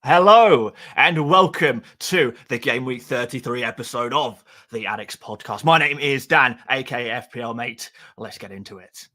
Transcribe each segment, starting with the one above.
Hello and welcome to the Game Week 33 episode of the Addicts podcast. My name is Dan, aka FPL Mate. Let's get into it.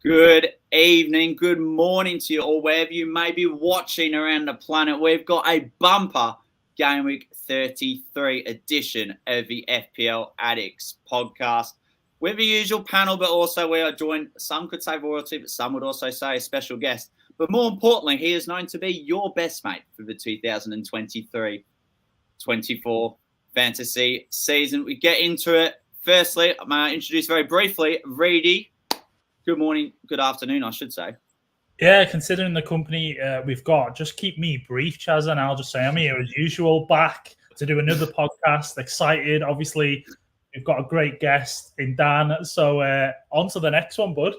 Good evening, good morning to you all, wherever you may be watching around the planet. We've got a bumper Game Week 33 edition of the FPL Addicts podcast with the usual panel, but also we are joined, some could say royalty, but some would also say a special guest. But more importantly, he is known to be your best mate for the 2023-24 fantasy season. We get into it. Firstly, I'm going to introduce very briefly Reedy. Good morning, good afternoon, I should say. Yeah, considering the company we've got, just keep me brief, Chaz, and I'll just say I'm here as usual, back to do another podcast. Excited, obviously. We've got a great guest in Dan, so on to the next one, bud.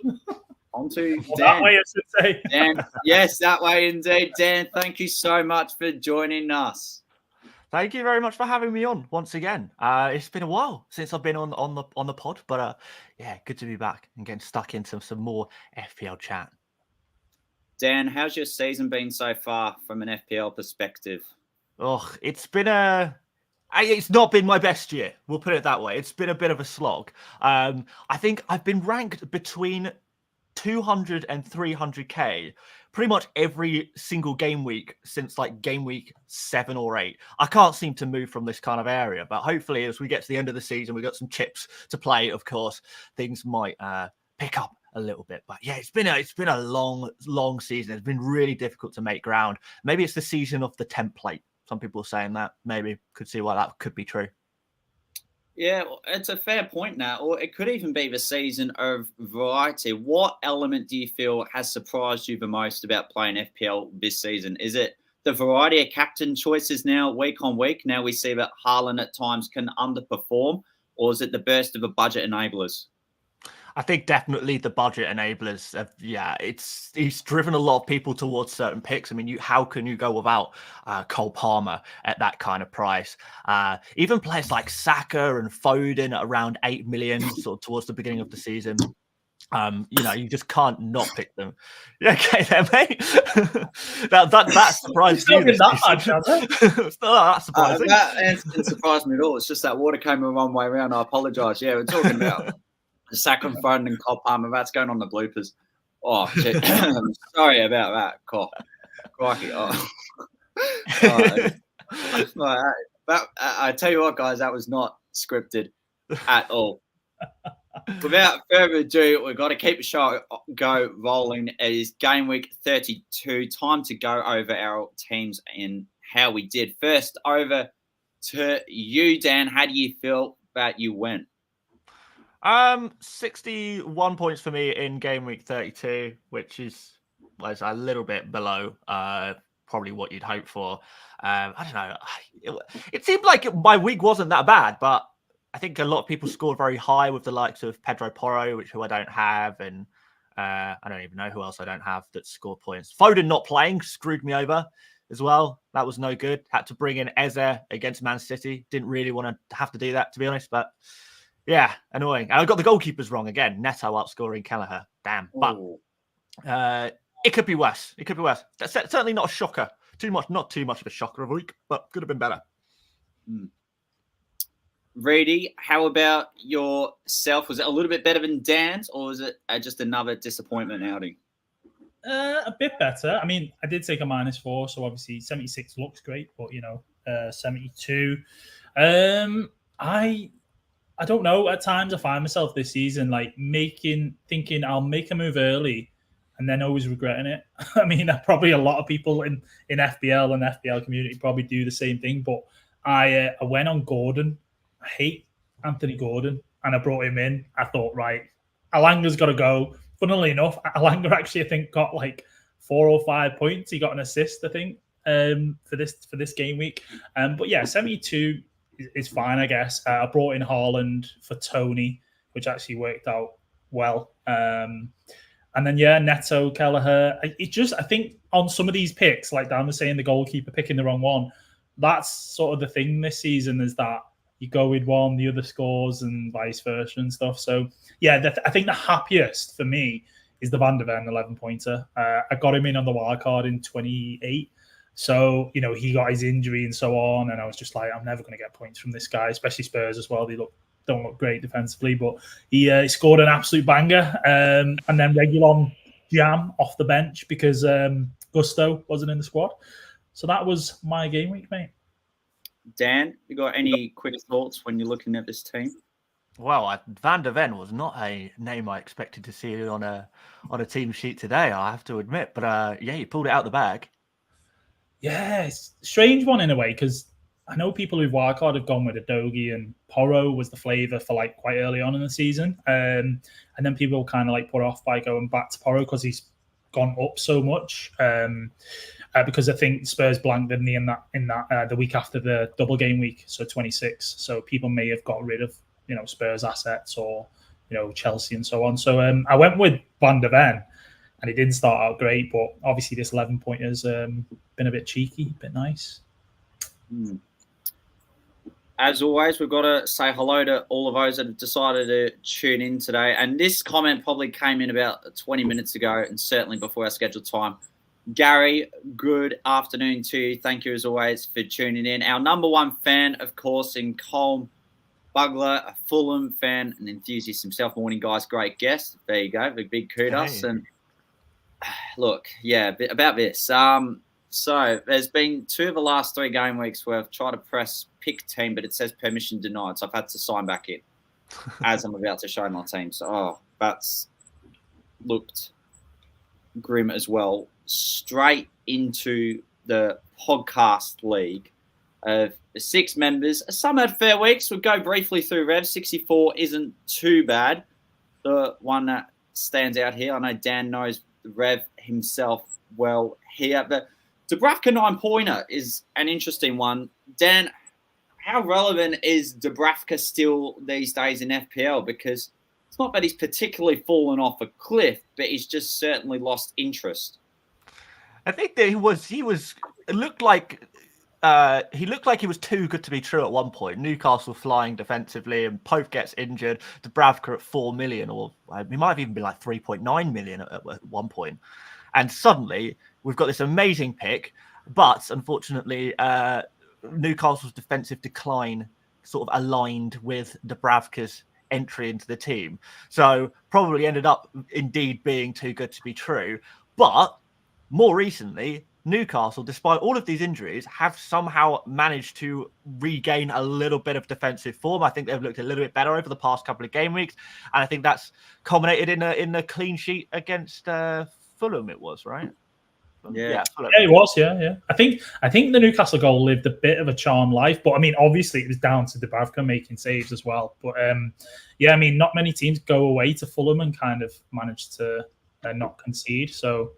On to Dan. That way, I should say. Dan. Yes, that way indeed. Dan, thank you so much for joining us. Thank you very much for having me on once again. It's been a while since I've been on the pod, but yeah, good to be back and getting stuck into some more FPL chat. Dan, how's your season been so far from an FPL perspective? Oh, it's not been my best year. We'll put it that way. It's been a bit of a slog. I think I've been ranked between 200 and 300k pretty much every single game week since like game week 7 or 8. I can't seem to move from this kind of area, but hopefully as we get to the end of the season, we've got some chips to play. Of course, things might pick up a little bit, but yeah, it's been a long season. It's been really difficult to make ground. Maybe it's the season of the template. Some people are saying that. Maybe could see why that could be true. Yeah, it's a fair point now, or it could even be the season of variety. What element do you feel has surprised you the most about playing FPL this season? Is it the variety of captain choices now week on week? Now we see that Haaland at times can underperform, or is it the burst of the budget enablers? I think definitely the budget enablers. He's driven a lot of people towards certain picks. I mean, how can you go without Cole Palmer at that kind of price? Even players like Saka and Foden at around 8 million, sort of towards the beginning of the season. You just can't not pick them. Okay, there, mate. that surprised you. It's not that surprising. That didn't surprise me at all. It's just that water came the wrong way around. I apologise. Yeah, we're talking about the Saka and Foden and Cole Palmer. That's going on the bloopers. Oh, shit. Sorry about that. Cool. Crikey. Oh. I tell you what, guys, that was not scripted at all. Without further ado, we've got to keep the show rolling. It is Game Week 32. Time to go over our teams and how we did. First, over to you, Dan. How do you feel that you went? 61 points for me in Game Week 32, which is a little bit below probably what you'd hope for. I don't know. It seemed like my week wasn't that bad, but I think a lot of people scored very high with the likes of Pedro Porro, who I don't have, and I don't even know who else I don't have that scored points. Foden not playing screwed me over as well. That was no good. Had to bring in Eze against Man City. Didn't really want to have to do that, to be honest, but yeah, annoying. And I got the goalkeepers wrong again. Neto outscoring Kelleher. Damn. But it could be worse. It could be worse. That's certainly not a shocker. Not too much of a shocker of a week, but could have been better. Reedy, how about yourself? Was it a little bit better than Dan's, or was it just another disappointment outing? A bit better. I mean, I did take a -4, so obviously 76 looks great, but 72. I don't know. At times, I find myself this season like thinking I'll make a move early, and then always regretting it. I mean, probably a lot of people in FPL and FPL community probably do the same thing. But I went on Gordon. I hate Anthony Gordon, and I brought him in. I thought, right, Alanga's got to go. Funnily enough, Alanga actually, I think, got like 4 or 5 points. He got an assist, I think. for this game week. But yeah, 72 is fine, I guess. I brought in Haaland for Tony, which actually worked out well. And then Neto, Kelleher. I think on some of these picks, like Dan was saying, the goalkeeper picking the wrong one. That's sort of the thing this season, is that you go with one, the other scores, and vice versa and stuff. So yeah, I think the happiest for me is the Van de Ven 11-pointer. I got him in on the wild card in 28. So, he got his injury and so on. And I was just like, I'm never going to get points from this guy, especially Spurs as well. They don't look great defensively, but he scored an absolute banger. And then Reguilon jam off the bench because Gusto wasn't in the squad. So that was my game week, mate. Dan, you got any quick thoughts when you're looking at this team? Well, Van de Ven was not a name I expected to see on a team sheet today, I have to admit. But you pulled it out the bag. Yeah, it's a strange one in a way, because I know people who've wildcard have gone with Adogi, and Porro was the flavour for quite early on in the season. And then people kind of put off by going back to Porro because he's gone up so much. Because I think Spurs blanked, didn't he, in that the week after the double game week, so 26. So people may have got rid of Spurs assets or Chelsea and so on. So I went with Van de Ven, and he didn't start out great, but obviously this 11-pointer's been a bit cheeky, a bit nice. As always, we've got to say hello to all of those that have decided to tune in today. And this comment probably came in about 20 minutes ago, and certainly before our scheduled time. Gary, good afternoon to you. Thank you, as always, for tuning in. Our number one fan, of course, in Colm Bugler, a Fulham fan and enthusiast himself. Morning, guys. Great guest. There you go. Big kudos. Hey. And look, about this. So there's been 2 of the last 3 game weeks where I've tried to press pick team, but it says permission denied. So I've had to sign back in as I'm about to show my team. So, that's looked grim as well. Straight into the podcast league of 6 members. Some had fair weeks. We'll go briefly through Rev. 64 isn't too bad. The one that stands out here, I know Dan knows Rev himself well here, but Dubravka 9-pointer is an interesting one. Dan, how relevant is Dubravka still these days in FPL? Because it's not that he's particularly fallen off a cliff, but he's just certainly lost interest. I think that it looked like he was too good to be true at one point. Newcastle flying defensively, and Pope gets injured. Dubravka at 4 million, or he might have even been 3.9 million at one point. And suddenly we've got this amazing pick, but unfortunately, Newcastle's defensive decline sort of aligned with Dubravka's entry into the team. So probably ended up indeed being too good to be true. But more recently, Newcastle, despite all of these injuries, have somehow managed to regain a little bit of defensive form. I think they've looked a little bit better over the past couple of game weeks, and I think that's culminated in a clean sheet against Fulham. It was, right? Yeah, it was. Yeah. I think the Newcastle goal lived a bit of a charmed life, but I mean, obviously, it was down to Dubravka making saves as well. But I mean, not many teams go away to Fulham and kind of manage to not concede. So.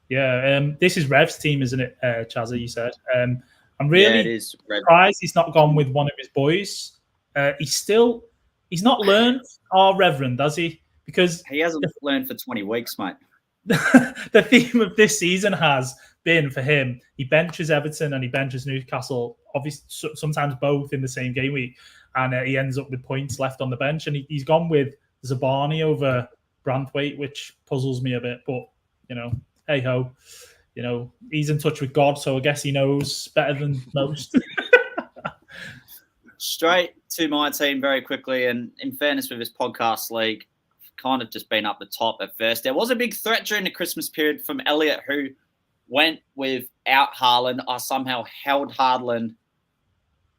Yeah, this is Rev's team, isn't it, Chazza, you said? I'm really surprised he's not gone with one of his boys. He's not learned our Reverend, does he? Because he hasn't learned for 20 weeks, mate. The theme of this season has been for him, he benches Everton and he benches Newcastle, obviously sometimes both in the same game week, and he ends up with points left on the bench, and he's gone with Zabani over Branthwaite, which puzzles me a bit, but, hey ho, he's in touch with God, so I guess he knows better than most. Straight to my team very quickly, and in fairness with this podcast league, kind of just been up the top at first. There was a big threat during the Christmas period from Elliot, who went without Haaland. I somehow held Haaland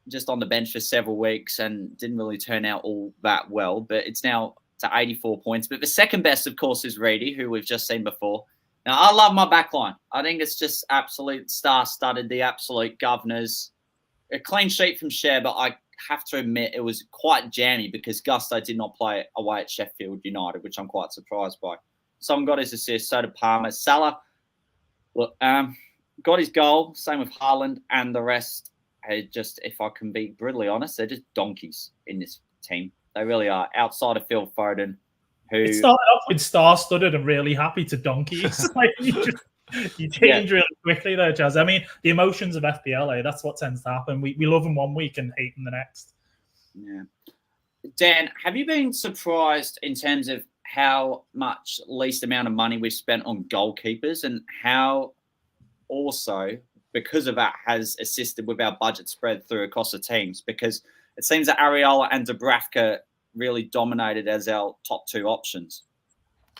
just on the bench for several weeks and didn't really turn out all that well, but it's now to 84 points. But the second best, of course, is Reedy, who we've just seen before. Now, I love my backline. I think it's just absolute star-studded, the absolute governors. A clean sheet from Cher, but I have to admit it was quite jammy because Gusto did not play away at Sheffield United, which I'm quite surprised by. Someone got his assist, so did Palmer. Salah, look, got his goal. Same with Haaland, and the rest are just, if I can be brutally honest, they're just donkeys in this team. They really are. Outside of Phil Foden, who it started off with star-studded and really happy to donkeys. Like you change really quickly there, Chaz. I mean, the emotions of FPL, that's what tends to happen. We love them one week and hate them the next. Yeah. Dan, have you been surprised in terms of how much least amount of money we've spent on goalkeepers, and how also, because of that, has assisted with our budget spread through across the teams? Because it seems that Areola and Dubravka really dominated as our top two options.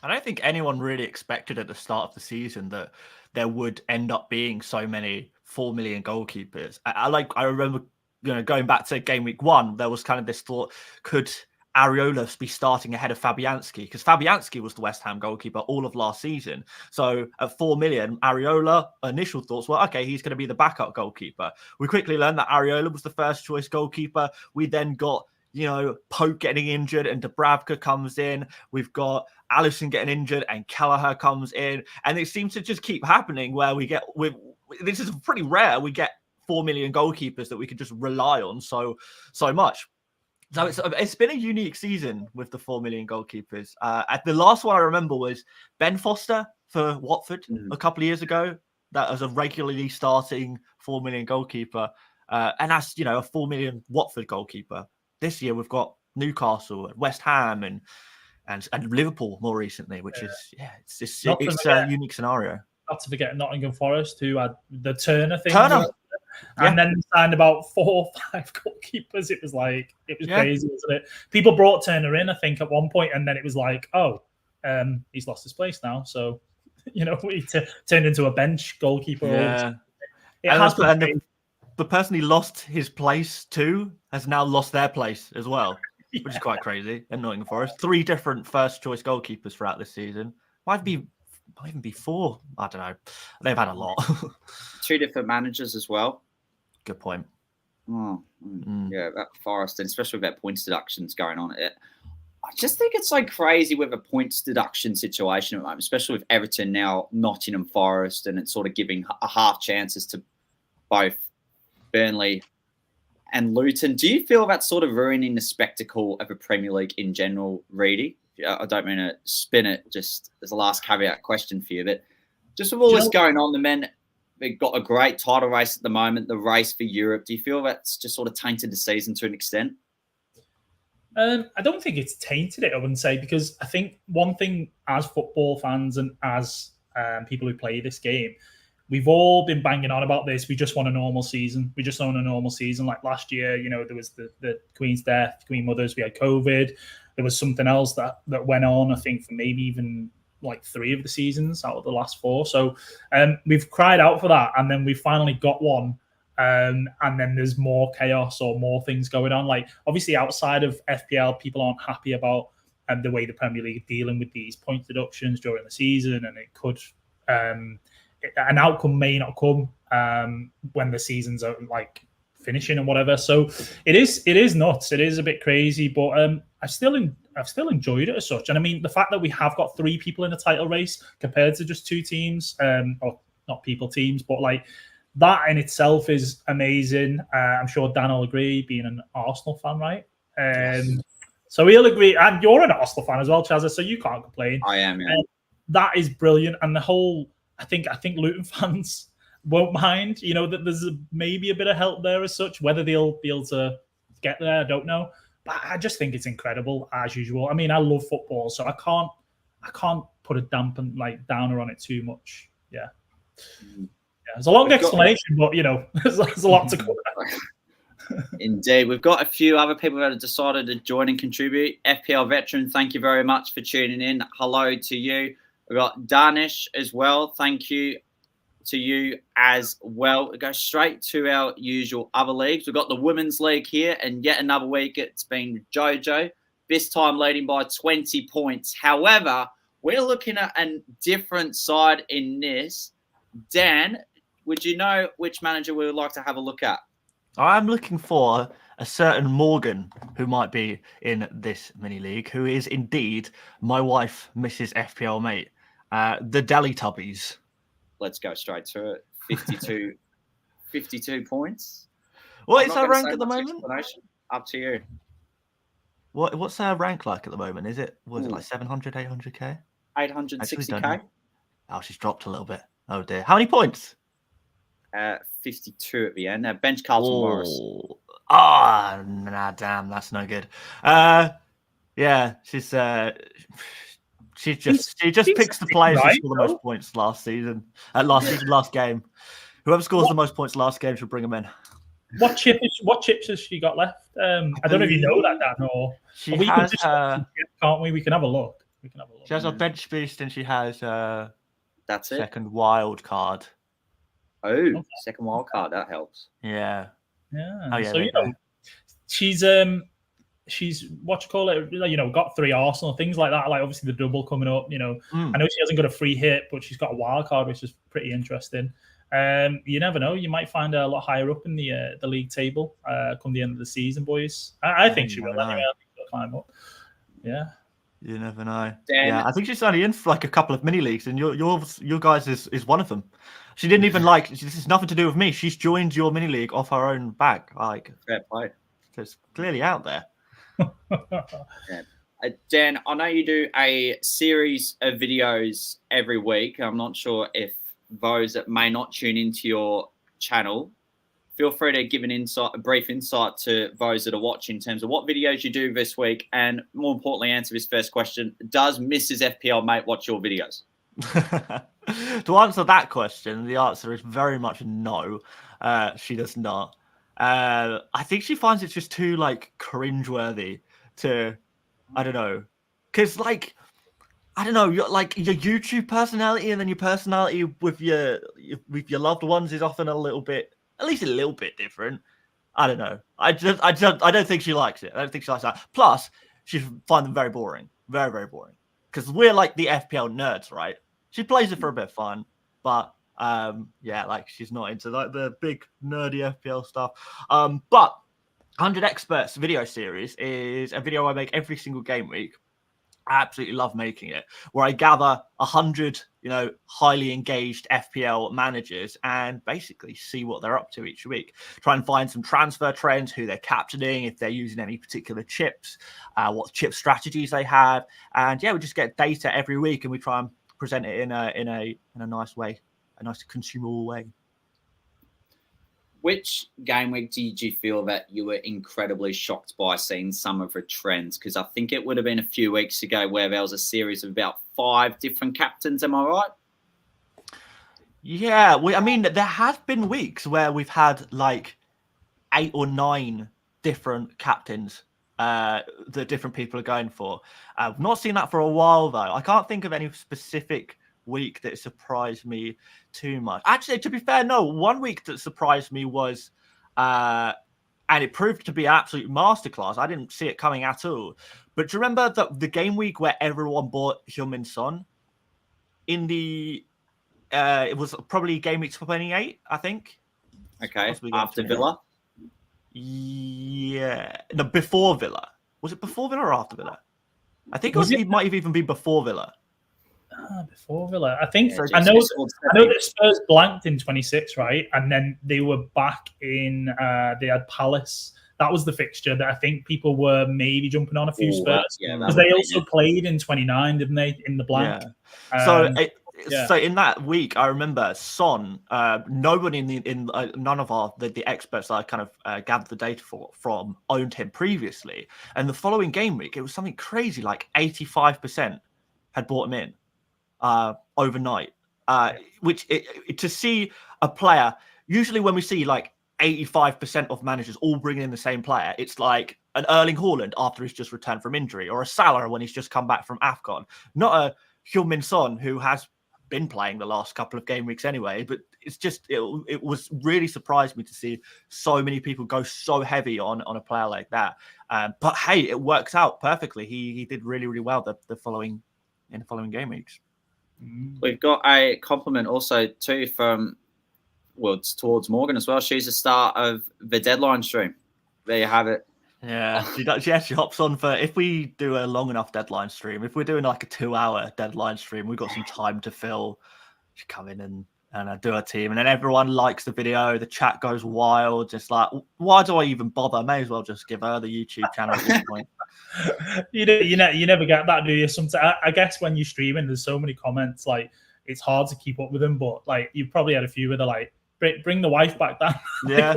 I don't think anyone really expected at the start of the season that there would end up being so many 4 million goalkeepers. I remember, going back to game week 1, there was kind of this thought: could Areola be starting ahead of Fabianski? Because Fabianski was the West Ham goalkeeper all of last season. So at 4 million, Areola, initial thoughts were, okay, he's going to be the backup goalkeeper. We quickly learned that Areola was the first choice goalkeeper. We then got, Pope getting injured and Dubravka comes in. We've got Alisson getting injured and Kelleher comes in. And it seems to just keep happening where this is pretty rare. We get 4 million goalkeepers that we can just rely on so much. So it's been a unique season with the 4 million goalkeepers. The last one I remember was Ben Foster for Watford a couple of years ago. That was a regularly starting 4 million goalkeeper. And that's, a 4 million Watford goalkeeper. This year we've got Newcastle, West Ham, and Liverpool more recently, which is it's a unique scenario. Not to forget Nottingham Forest, who had the Turner thing. And then signed about 4 or 5 goalkeepers. It was crazy, wasn't it? People brought Turner in, I think, at one point, and then it was like, he's lost his place now. So, he turned into a bench goalkeeper. Yeah. The person he lost his place to has now lost their place as well, which is quite crazy in Nottingham Forest. 3 different first choice goalkeepers throughout this season. Might even be 4. I don't know. They've had a lot. 2 different managers as well. Good point. Yeah, that Forest, and especially with that points deductions going on. I just think it's so crazy with a points deduction situation at the moment, especially with Everton now, Nottingham Forest, and it's sort of giving a half chances to both Burnley and Luton. Do you feel that's sort of ruining the spectacle of a Premier League in general, Reedy? I don't mean to spin it, just as a last caveat question for you, but just with all this going on, the men, they've got a great title race at the moment, the race for Europe. Do you feel that's just sort of tainted the season to an extent? I don't think it's tainted it, I wouldn't say, because I think one thing as football fans and as people who play this game, we've all been banging on about this. We just want a normal season. We just want a normal season. Like last year, there was the Queen's death, Queen Mothers, we had COVID. There was something else that went on, I think, for maybe even like 3 of the seasons out of the last 4. So we've cried out for that, and then we finally got one. And then there's more chaos or more things going on. Like, obviously, outside of FPL, people aren't happy about the way the Premier League are dealing with these point deductions during the season, and it could an outcome may not come when the seasons are like finishing and whatever. So it is nuts. It is a bit crazy, but I've still enjoyed it as such. And I mean, the fact that we have got 3 people in a title race compared to just 2 teams, or not people, teams, but like that in itself is amazing. I'm sure Dan will agree, being an Arsenal fan, right? Yes. So he'll agree, and you're an Arsenal fan as well, Chazza, so you can't complain. I am, yeah. That is brilliant, and the whole, I think Luton fans won't mind, that there's maybe a bit of help there as such. Whether they'll be able to get there, I don't know. But I just think it's incredible as usual. I mean, I love football, so I can't put a downer on it too much. Yeah. There's a long explanation, but there's a lot to cover. Indeed. We've got a few other people that have decided to join and contribute. FPL Veteran, thank you very much for tuning in. Hello to you. We've got Danish as well. Thank you to you as well. We go straight to our usual other leagues. We've got the Women's League here, and yet another week it's been Jojo, this time leading by 20 points. However, we're looking at a different side in this. Dan, would you know which manager we would like to have a look at? I'm looking for a certain Morgan who might be in this mini league, who is indeed my wife, Mrs. FPL Mate, the Teletubbies. Let's go straight to it. 52 points. What I'm is not her gonna rank say at the much moment? explanation. Up to you. What's her rank like at the moment? Was it like Ooh. 700, 800k? 860k. Oh, she's dropped a little bit. Oh dear. How many points? 52 at the end. Bench Carlton Morris. Ah, nah, damn, that's no good. Yeah, she just picks the players who score the most points last game. Whoever scores the most points last game should bring them in. What chips has she got left? I don't know if you know that, Dan, or she has her. Can't we? We can have a look. She has a bench boost, and she has that's it. Second wild card. Oh, okay. Second wild card, that helps. Yeah. Oh, yeah. So she's what you call it, got 3 Arsenal, things like that. Like obviously the double coming up. I know she hasn't got a free hit, but she's got a wild card, which is pretty interesting. You never know. You might find her a lot higher up in the league table come the end of the season, boys. I think she will anyway. I think she'll climb up. Yeah. You never know. Yeah, I think she's only in for like a couple of mini leagues, and your guys is one of them. She didn't even this is nothing to do with me. She's joined your mini league off her own back. Like, fair play. So it's clearly out there. Yeah. Dan, I know you do a series of videos every week. I'm not sure if those that may not tune into your channel, feel free to give a brief insight to those that are watching in terms of what videos you do this week, and more importantly, answer this first question: does Mrs. FPL mate watch your videos? To answer that question, the answer is very much no. She does not. I think she finds it just too cringeworthy to, I don't know, because I don't know, your YouTube personality and then your personality with your loved ones is often at least a little bit different. I don't know. I don't think she likes it. I don't think she likes that. Plus, she find them very boring, very very boring. Because we're like the FPL nerds, right? She plays it for a bit of fun, but she's not into the big nerdy FPL stuff. But 100 Experts video series is a video I make every single game week. I absolutely love making it, where I gather 100, highly engaged FPL managers and basically see what they're up to each week. Try and find some transfer trends, who they're captaining, if they're using any particular chips, what chip strategies they have, and we just get data every week and we try and present it in a nice way, a nice consumable way. Which game week did you feel that you were incredibly shocked by seeing some of the trends? Because I think it would have been a few weeks ago where there was a series of about 5 different captains. Am I right? Yeah, there have been weeks where we've had 8 or 9 different captains that different people are going for. I've not seen that for a while, though. I can't think of any specific week that surprised me too much. Actually, to be fair, no. One week that surprised me was, and it proved to be an absolute masterclass. I didn't see it coming at all. But do you remember the game week where everyone bought Heung-min Son? In the, it was probably game week 28, I think. Okay, after Villa? Yeah. No, before Villa. Was it before Villa or after Villa? I think it might have even been before Villa. Before Villa, I think. Yeah, I know that Spurs blanked in 26, right? And then they were back in. They had Palace. That was the fixture that I think people were maybe jumping on a few Spurs because they also played in 29, didn't they? In the blank. Yeah. So in that week, I remember Son. Nobody none of the experts that I kind of gathered the data from owned him previously, and the following game week, it was something crazy, 85% had bought him in. Overnight, which to see a player, usually when we see 85% of managers all bringing in the same player, it's like an Erling Haaland after he's just returned from injury, or a Salah when he's just come back from AFCON, not a Heung-min Son who has been playing the last couple of game weeks anyway. But it's just it was really surprised me to see so many people go so heavy on a player like that. But hey, it works out perfectly. He did really really well the following game weeks. We've got a compliment also too from, it's towards Morgan as well. She's the star of the deadline stream. There you have it. Yeah, she does. Yeah, she hops on for, if we do a long enough deadline stream, if we're doing a 2-hour deadline stream, we've got some time to fill. She come in and and I do a team, and then everyone likes the video. The chat goes wild. Just like, why do I even bother? I may as well just give her the YouTube channel at this point. You never get that, do you? Sometimes I guess when you're streaming, there's so many comments. Like it's hard to keep up with them. But like you probably had a few where they're like, "Bring the wife back down." Yeah,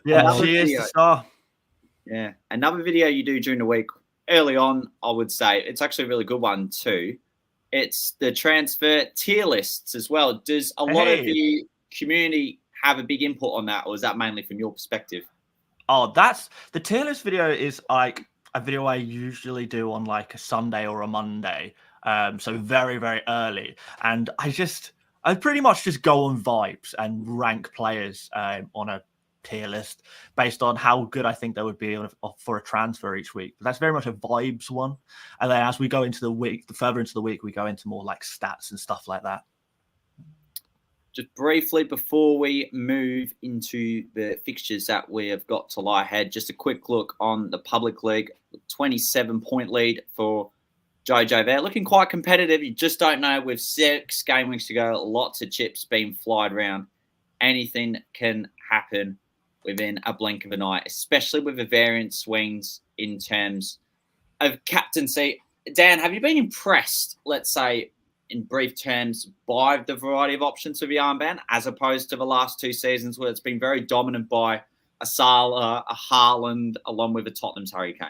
yeah. She is the star. Yeah, another video you do during the week early on, I would say it's actually a really good one too. It's the transfer tier lists as well. Does a lot of the community have a big input on that, or is that mainly from your perspective? Oh, that's the tier list video is like a video I usually do on like a Sunday or a Monday. So very, very early. And I pretty much just go on vibes and rank players on a tier list based on how good I think they would be for a transfer each week. But that's very much a vibes one. And then as we go into the week, further into the week, we go into more like stats and stuff like that. Just briefly before we move into the fixtures that we have got to lie ahead, just a quick look on the public league. 27-point lead for Jojo there. Looking quite competitive. You just don't know with 6 game weeks to go. Lots of chips being flied around. Anything can happen within a blink of an eye, especially with the variant swings in terms of captaincy. Dan, have you been impressed, let's say, in brief terms, by the variety of options for the armband, as opposed to the last 2 seasons where it's been very dominant by a Salah, a Haaland, along with a Tottenham's Harry Kane?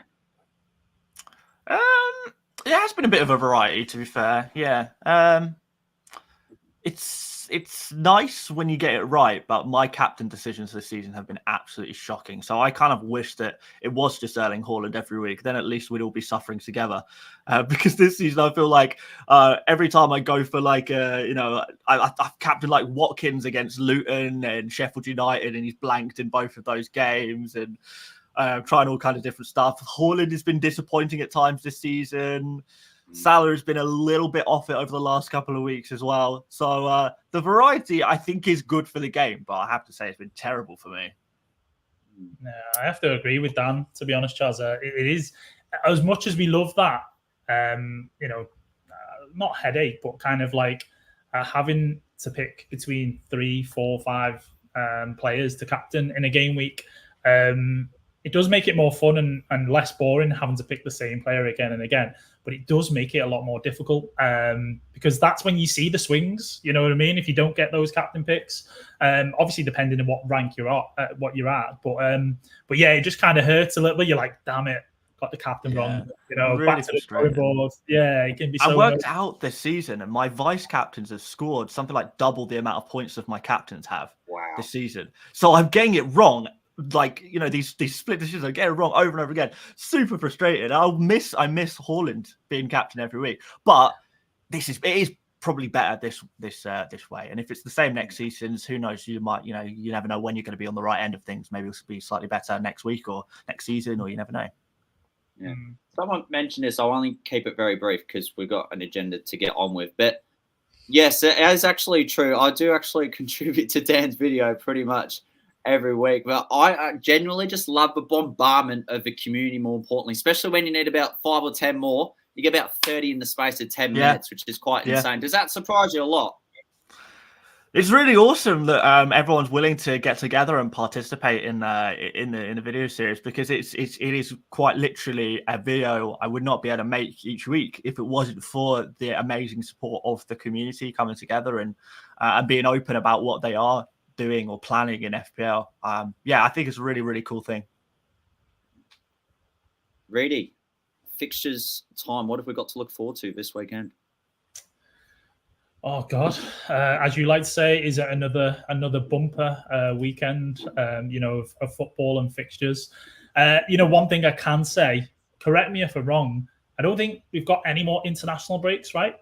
It has been a bit of a variety, to be fair. Yeah. It's nice when you get it right, but my captain decisions this season have been absolutely shocking. So I kind of wish that it was just Erling Haaland every week. Then at least we'd all be suffering together. Because this season I feel like every time I go for like, I've captained like Watkins against Luton and Sheffield United, and he's blanked in both of those games, and trying all kinds of different stuff. Haaland has been disappointing at times this season. Salah has been a little bit off it over the last couple of weeks as well. So the variety, I think, is good for the game, but I have to say it's been terrible for me. Yeah, I have to agree with Dan, to be honest, Chaz. It is, as much as we love that, not headache, but kind of like having to pick between 3, 4, 5 players to captain in a game week. It does make it more fun and less boring having to pick the same player again and again, but it does make it a lot more difficult because that's when you see the swings. You know what I mean? If you don't get those captain picks, obviously depending on what rank you're at, but yeah, it just kind of hurts a little bit. You're like, damn it, got the captain wrong. Really back to the drawing board. Yeah, it can be. So I worked out this season, and my vice captains have scored something like double the amount of points of my captains have this season. So I'm getting it wrong. Like, these split decisions, I get it wrong over and over again. Super frustrated. I miss Haaland being captain every week, but it is probably better this way. And if it's the same next season, who knows? You might, you never know when you're going to be on the right end of things. Maybe it'll be slightly better next week or next season, or you never know. Yeah. Someone mentioned this. I'll only keep it very brief because we've got an agenda to get on with. But yes, it is actually true. I do actually contribute to Dan's video pretty much every week. But I genuinely just love the bombardment of the community, more importantly, especially when you need about 5 or 10 more. You get about 30 in the space of 10 minutes, which is quite insane. Does that surprise you a lot? It's really awesome that everyone's willing to get together and participate in the video series, because it is quite literally a video I would not be able to make each week if it wasn't for the amazing support of the community coming together and being open about what they are doing or planning in FPL. I think it's a really, really cool thing. Reedy, fixtures time. What have we got to look forward to this weekend? Oh God, as you like to say, is it another bumper weekend? Of football and fixtures. One thing I can say, correct me if I'm wrong, I don't think we've got any more international breaks, right?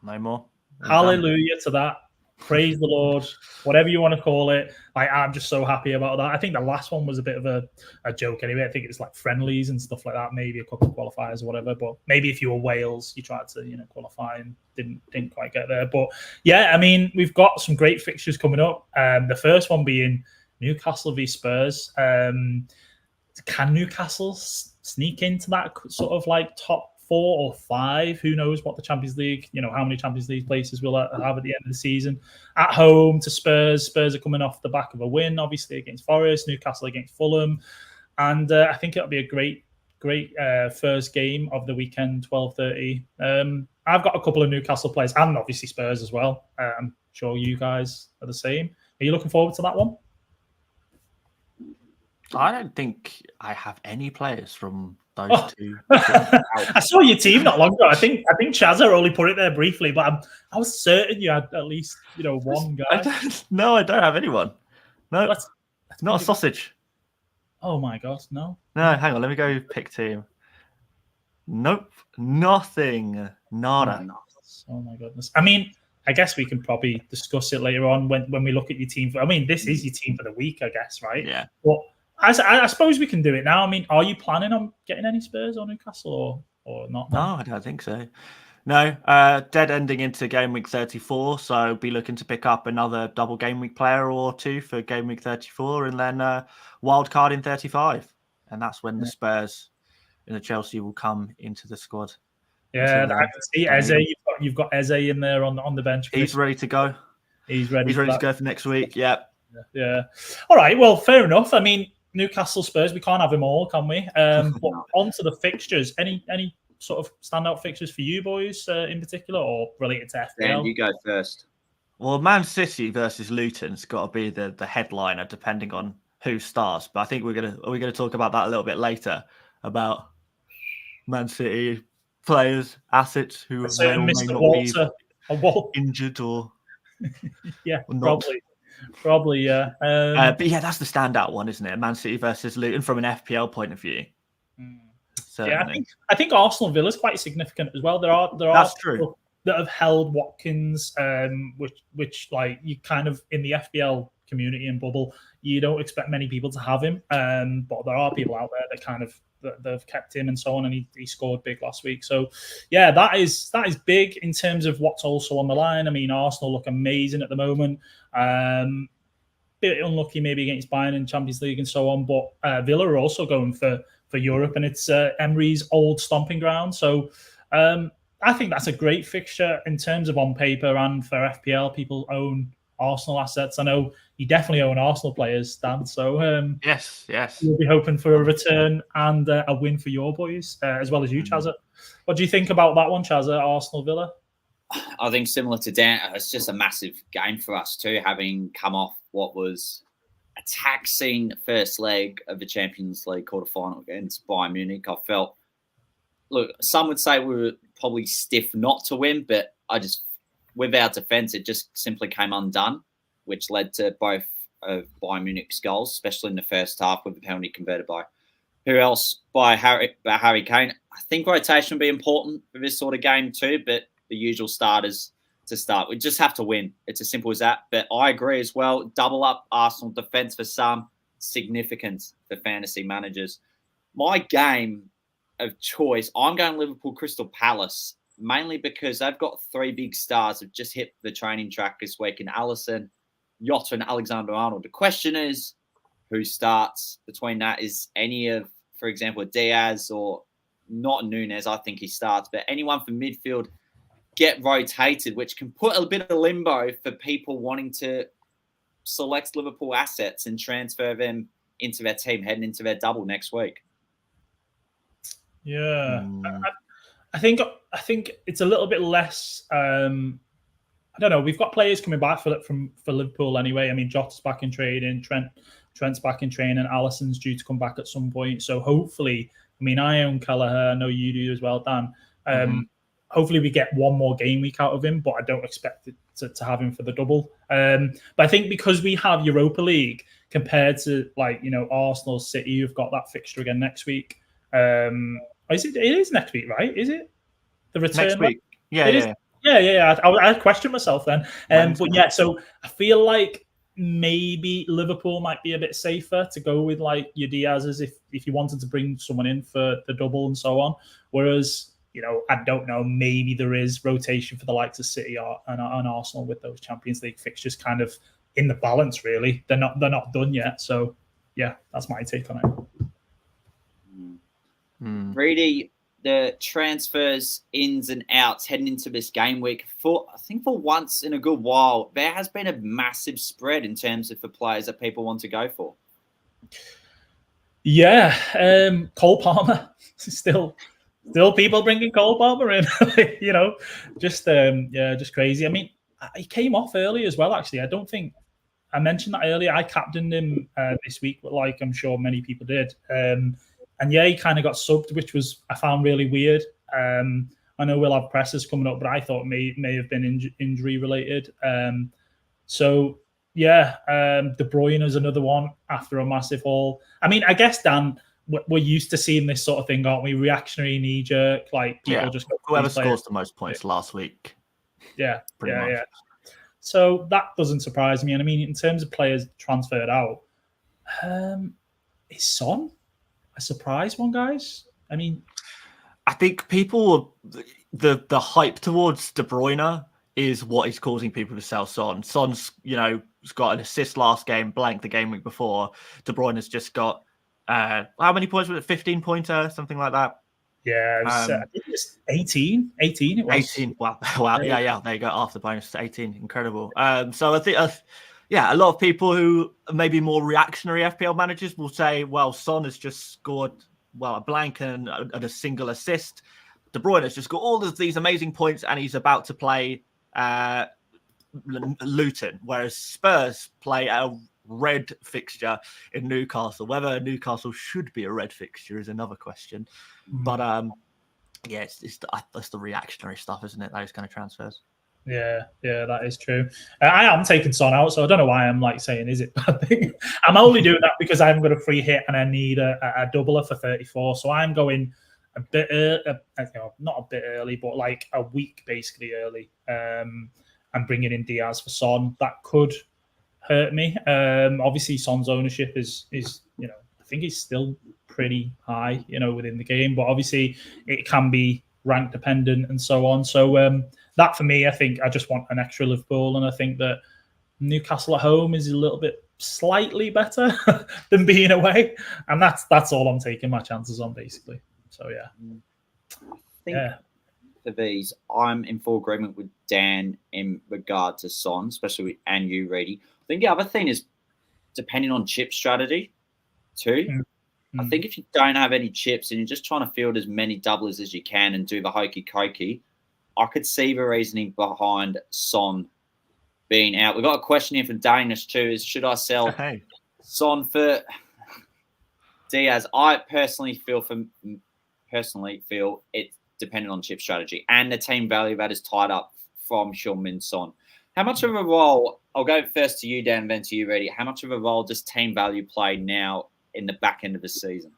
No more. Hallelujah to that. Praise the Lord, whatever you want to call it. I'm just so happy about that. I think the last one was a bit of a joke anyway. I think it's like friendlies and stuff like that, maybe a couple of qualifiers or whatever. But maybe if you were Wales, you tried to qualify and didn't quite get there. But yeah, I mean, we've got some great fixtures coming up. The first one being Newcastle v Spurs. Can Newcastle sneak into that sort of like top 4 or 5. Who knows what the Champions League, how many Champions League places we'll have at the end of the season. At home to Spurs. Spurs are coming off the back of a win, obviously, against Forest. Newcastle against Fulham. And I think it'll be a great first game of the weekend, 12:30. I've got a couple of Newcastle players and obviously Spurs as well. I'm sure you guys are the same. Are you looking forward to that one? I don't think I have any players from those two. I saw your team not long ago. I think Chazza only put it there briefly, but I was certain you had at least one guy. I don't have anyone. No, let's not a sausage. Oh my God, no. No, hang on. Let me go pick team. Nope, nothing, nada. Oh my goodness. I mean, I guess we can probably discuss it later on when we look at your team. I mean, this is your team for the week, I guess, right? Yeah. But I suppose we can do it now. I mean, are you planning on getting any Spurs or Newcastle or not? No, I don't think so. No, dead ending into game week 34, so be looking to pick up another double game week player or two for game week 34, and then wild card in 35, and that's when the Spurs and the Chelsea will come into the squad. Yeah, I can see Eze. You've got Eze in there on the bench. He's ready to go. He's ready to go for next week. Yeah. All right. Well, fair enough. I mean, Newcastle Spurs, we can't have them all, can we? But on to the fixtures. Any sort of standout fixtures for you boys in particular, or related to FPL? Dan, you go first. Well, Man City versus Luton's got to be the headliner, depending on who starts. But I think we're gonna talk about that a little bit later, about Man City players, assets who may or may not be injured or probably yeah. But yeah, that's the standout one, isn't it? Man City versus Luton from an FPL point of view. Yeah, I think Arsenal Villa is quite significant as well. There are people that have held Watkins, which like you kind of in the FPL community and bubble, you don't expect many people to have him, but there are people out there that kind of they've kept him and so on, and he scored big last week. So yeah, that is big in terms of what's also on the line. I mean, Arsenal look amazing at the moment. Bit unlucky maybe against Bayern in Champions League and so on, but Villa are also going for Europe, and it's Emery's old stomping ground. So I think that's a great fixture in terms of on paper, and for FPL, people own Arsenal assets. I know you definitely own Arsenal players, Dan. So yes, we'll be hoping for a return and a win for your boys, as well as you, Chazza. What do you think about that one, Chazza, Arsenal Villa? I think similar to Dan, it's just a massive game for us too, having come off what was a taxing first leg of the Champions League quarterfinal against Bayern Munich. I felt, look, some would say we were probably stiff not to win, but with our defence, it just simply came undone, which led to both of Bayern Munich's goals, especially in the first half with the penalty converted by who else? By Harry Kane. I think rotation would be important for this sort of game too, but the usual starters to start. We just have to win. It's as simple as that. But I agree as well. Double up Arsenal defence for some, significance for fantasy managers. My game of choice, I'm going Liverpool Crystal Palace, mainly because they've got 3 big stars who've just hit the training track this week in Alisson, Jota and Alexander-Arnold. The question is, who starts between that? Is any of, for example, Diaz or not Nunes, I think he starts, but anyone from midfield get rotated, which can put a bit of limbo for people wanting to select Liverpool assets and transfer them into their team heading into their double next week. Yeah. I think it's a little bit less. I don't know. We've got players coming back for Liverpool anyway. I mean, Jota's back in training, Trent's back in training, Alisson's due to come back at some point. So hopefully, I mean, I own Kelleher. I know you do as well, Dan. Hopefully we get one more game week out of him, but I don't expect it to have him for the double. But I think because we have Europa League compared to Arsenal, City, who've got that fixture again next week. It is next week, right? Is it the return next week? Yeah. I questioned myself then. But yeah, so I feel like maybe Liverpool might be a bit safer to go with like your Diaz's if you wanted to bring someone in for the double and so on. Whereas, I don't know, maybe there is rotation for the likes of City and Arsenal with those Champions League fixtures kind of in the balance, really. They're not done yet. So, yeah, that's my take on it. Reedy, the transfers ins and outs heading into this game week. I think for once in a good while, there has been a massive spread in terms of the players that people want to go for. Yeah, Cole Palmer still people bringing Cole Palmer in. Just crazy. I mean, he came off early as well. Actually, I don't think I mentioned that earlier. I captained him this week, but like I'm sure many people did. And yeah, he kind of got subbed, which I found really weird. I know we'll have presses coming up, but I thought may have been injury related. So yeah, De Bruyne is another one after a massive haul. I mean, I guess, Dan, we're used to seeing this sort of thing, aren't we? Reactionary, knee jerk, like people just whoever scores the most points last week. Yeah, yeah. So that doesn't surprise me. And I mean, in terms of players transferred out, is Son a surprise one, guys? I mean, I think people, the hype towards De Bruyne is what is causing people to sell Son. Son's, got an assist last game, blank the game week before. De Bruyne has just got, how many points was it? 15-pointer, something like that. Yeah, I think it was 18. 18 it was. 18. Wow. Yeah. There you go. After bonus to 18. Incredible. So I think, a lot of people who are maybe more reactionary FPL managers will say, well, Son has just scored, a blank and a single assist. De Bruyne has just got all of these amazing points and he's about to play Luton, whereas Spurs play a red fixture in Newcastle. Whether Newcastle should be a red fixture is another question. But it's the reactionary stuff, isn't it? Those kind of transfers. Yeah, that is true. I am taking Son out, so I don't know why I'm like is it bad thing? I'm only doing that because I haven't got a free hit and I need a doubler for 34. So I'm going a bit not a bit early, but like a week basically early. I'm bringing in Diaz for Son. That could hurt me. Obviously, Son's ownership is I think he's still pretty high, within the game, but obviously it can be rank dependent and so on. So that for me, I think I just want an extra Liverpool, and I think that Newcastle at home is a little bit slightly better than being away, and that's all I'm taking my chances on basically. So yeah, I think for these, I'm in full agreement with Dan in regard to Son, especially and you, Reedy. I think the other thing is depending on chip strategy too. I think if you don't have any chips and you're just trying to field as many doublers as you can and do the hokey cokey, I could see the reasoning behind Son being out. We've got a question here from Danish too, is should I sell Son for Diaz? I personally feel it's dependent on chip strategy and the team value that is tied up from Heung-min Son. How much of a role, I'll go first to you, Dan, then to you, Reedy. How much of a role does team value play now in the back end of the season?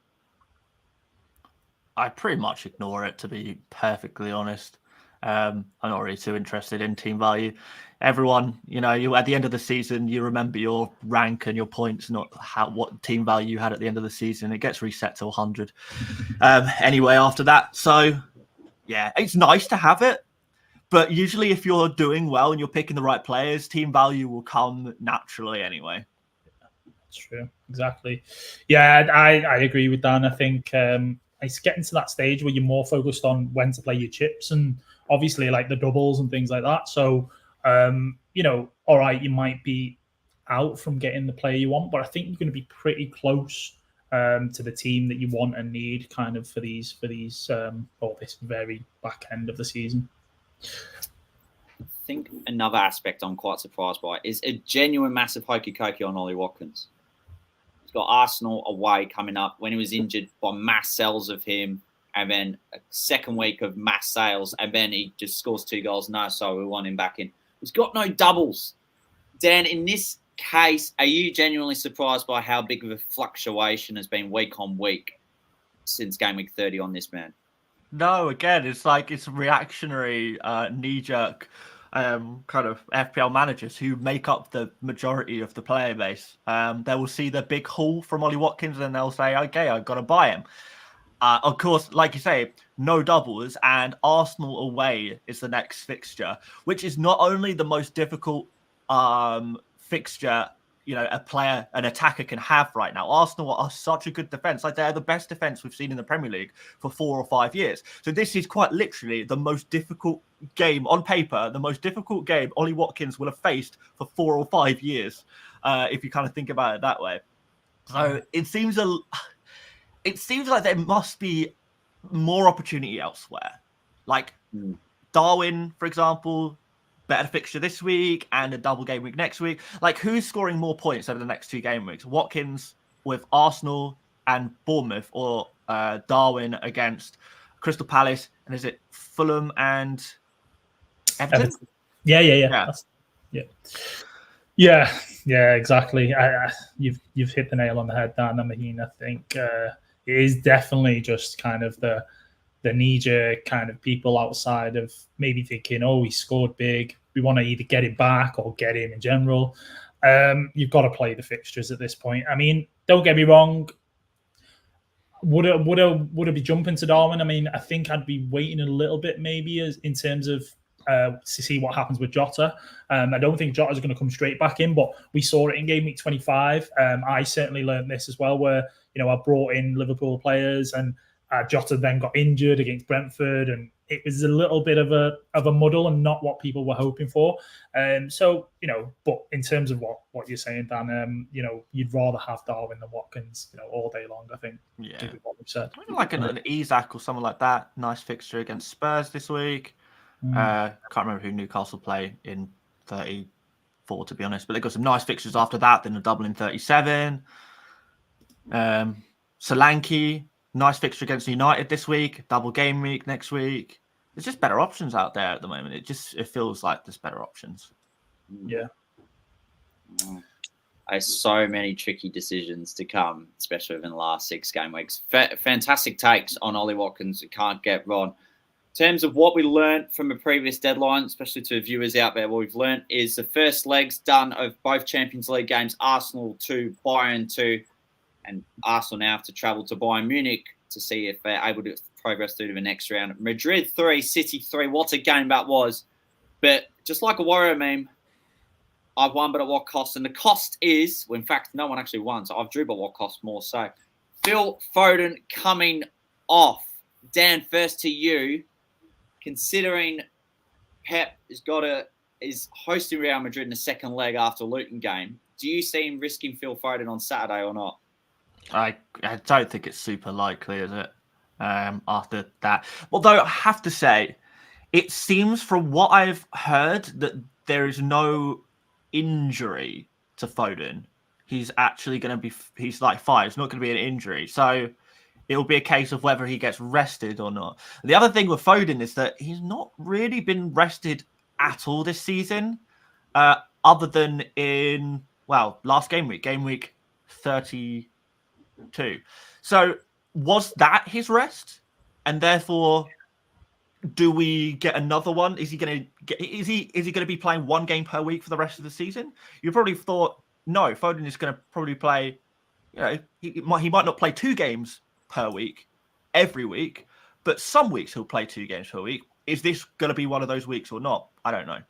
I pretty much ignore it, to be perfectly honest. I'm not really too interested in team value. Everyone, you at the end of the season, you remember your rank and your points, not what team value you had at the end of the season. It gets reset to 100 anyway after that. So, yeah, it's nice to have it. But usually if you're doing well and you're picking the right players, team value will come naturally anyway. That's true. Exactly. Yeah, I agree with Dan. I think it's getting to that stage where you're more focused on when to play your chips and obviously like the doubles and things like that. So, all right, you might be out from getting the player you want, but I think you're going to be pretty close to the team that you want and need kind of for these or this very back end of the season. I think another aspect I'm quite surprised by is a genuine massive hokey cokey on Ollie Watkins. He's got Arsenal away coming up when he was injured by mass sells of him, and then a second week of mass sales, and then he just scores 2 goals. No, so we want him back in. He's got no doubles. Dan, in this case, are you genuinely surprised by how big of a fluctuation has been week on week since game week 30 on this man? No, again, it's reactionary, knee-jerk kind of FPL managers who make up the majority of the player base. They will see the big haul from Ollie Watkins and they'll say, okay, I've got to buy him. Of course, like you say, no doubles, and Arsenal away is the next fixture, which is not only the most difficult fixture, a player, an attacker can have right now. Arsenal are such a good defence. Like, they're the best defence we've seen in the Premier League for 4 or 5 years. So this is quite literally the most difficult game on paper, the most difficult game Ollie Watkins will have faced for 4 or 5 years, if you kind of think about it that way. So it seems like there must be more opportunity elsewhere. Like Darwin, for example, better fixture this week and a double game week next week. Like, who's scoring more points over the next 2 game weeks? Watkins with Arsenal and Bournemouth, or Darwin against Crystal Palace, and is it Fulham and Everton? Yeah. Yeah, exactly. You've hit the nail on the head, Dan. I mean, I think it is definitely just kind of the knee-jerk kind of people outside of maybe thinking, oh, he scored big, we want to either get him back or get him in general. You've got to play the fixtures at this point. I mean, don't get me wrong. Would I be jumping to Darwin? I mean, I think I'd be waiting a little bit maybe in terms of to see what happens with Jota. I don't think Jota's going to come straight back in, but we saw it in game week 25. I certainly learned this as well, where I brought in Liverpool players and Jota then got injured against Brentford, and it was a little bit of a muddle and not what people were hoping for. So but in terms of what you're saying, Dan, you'd rather have Darwin than Watkins, all day long. I think. Yeah. Given what we've said, like an Isak or someone like that. Nice fixture against Spurs this week. Can't remember who Newcastle play in 34, to be honest, but they got some nice fixtures after that. Then a double in 37. Solanke. Nice fixture against United this week. Double game week next week. There's just better options out there at the moment. It feels like there's better options. Yeah. There's so many tricky decisions to come, especially within the last 6 game weeks. Fantastic takes on Ollie Watkins. You can't get wrong. In terms of what we learned from a previous deadline, especially to viewers out there, what we've learned is the first legs done of both Champions League games, Arsenal 2, Bayern 2, and Arsenal now have to travel to Bayern Munich to see if they're able to progress through to the next round. Madrid 3, City 3. What a game that was. But just like a Warrior meme, I've won, but at what cost? And the cost is, well, in fact, no one actually won, so I've drew, but what cost more so. Phil Foden coming off. Dan, first to you. Considering Pep is hosting Real Madrid in the second leg after Luton game, do you see him risking Phil Foden on Saturday or not? I don't think it's super likely, is it? After that, although I have to say, it seems from what I've heard that there is no injury to Foden. He's actually going to be. He's like fine. It's not going to be an injury, so it'll be a case of whether he gets rested or not. The other thing with Foden is that he's not really been rested at all this season, other than in last game week 32. So was that his rest? And therefore, do we get another one? Is he going to be playing 1 game per week for the rest of the season? You probably thought, no, Foden is going to probably play, he might not play 2 games per week every week, but some weeks he'll play 2 games per week. Is this going to be one of those weeks or not? I don't know.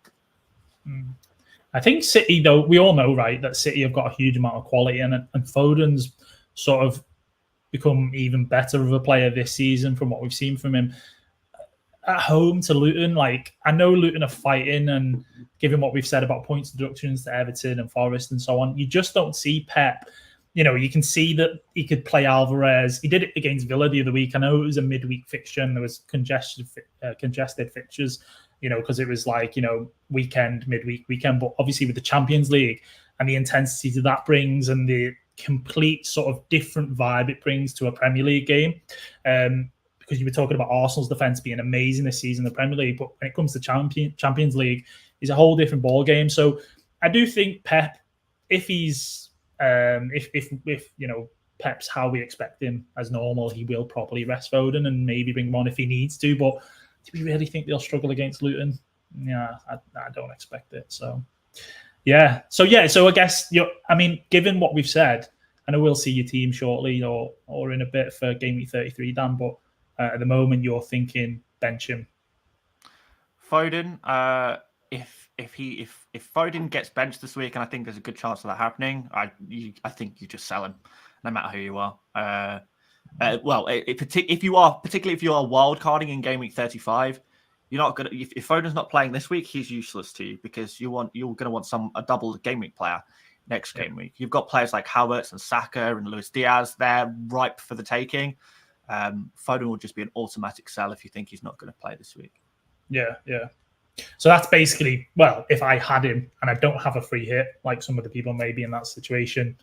I think City, though, we all know, right, that City have got a huge amount of quality, and Foden's sort of become even better of a player this season from what we've seen from him. At home to Luton, like, I know Luton are fighting, and given what we've said about points deductions to Everton and Forest and so on, you just don't see Pep. You can see that he could play Alvarez. He did it against Villa the other week. I know it was a midweek fixture and there was congested fixtures, because it was like, weekend, midweek, weekend. But obviously with the Champions League and the intensity that that brings and the complete sort of different vibe it brings to a Premier League game, because you were talking about Arsenal's defence being amazing this season in the Premier League, but when it comes to Champions League, it's a whole different ball game. So I do think Pep, if he's if Pep's how we expect him as normal, he will probably rest Foden and maybe bring him on if he needs to. But do we really think they'll struggle against Luton? Yeah, I don't expect it. So yeah. So I guess given what we've said, I know we'll see your team shortly or in a bit for game week 33, Dan. But at the moment, you're thinking bench him. Foden, if Foden gets benched this week, and I think there's a good chance of that happening, I think you just sell him, no matter who you are. If you are wild carding in game week 35, you're not gonna. If Foden's not playing this week, he's useless to you because you're gonna want a double game week player next game week. You've got players like Havertz and Saka and Luis Diaz. They're ripe for the taking. Foden will just be an automatic sell if you think he's not going to play this week. Yeah. So that's basically, well, if I had him and I don't have a free hit, like some of the people may be in that situation,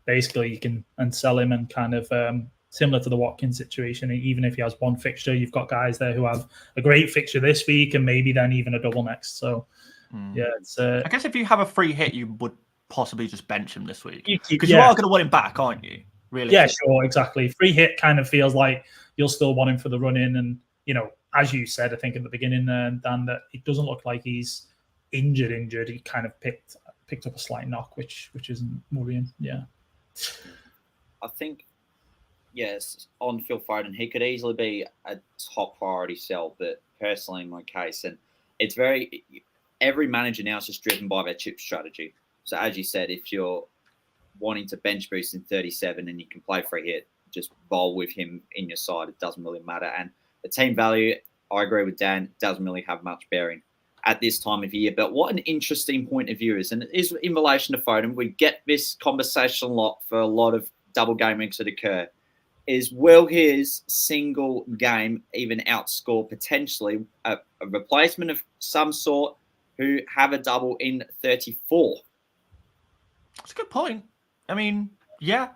basically you can sell him and kind of similar to the Watkins situation. Even if he has one fixture, you've got guys there who have a great fixture this week and maybe then even a double next. So yeah, it's. I guess if you have a free hit, you would possibly just bench him this week because you are going to want him back, aren't you? Really? Yeah, sure, exactly. Free hit kind of feels like you'll still want him for the run in, and as you said, I think at the beginning, Dan, that it doesn't look like he's injured. He kind of picked up a slight knock, which isn't worrying. Yeah, I think yes, on Phil Foden, he could easily be a top priority sell, but personally, in my case, and it's every manager now is just driven by their chip strategy. So as you said, if you're wanting to bench boost in 37 and you can play free hit, just bowl with him in your side. It doesn't really matter. And the team value, I agree with Dan, doesn't really have much bearing at this time of year. But what an interesting point of view is, and it is in relation to Foden, we get this conversation a lot for a lot of double game weeks that occur, is will his single game even outscore potentially a replacement of some sort who have a double in 34? That's a good point. I mean, yeah.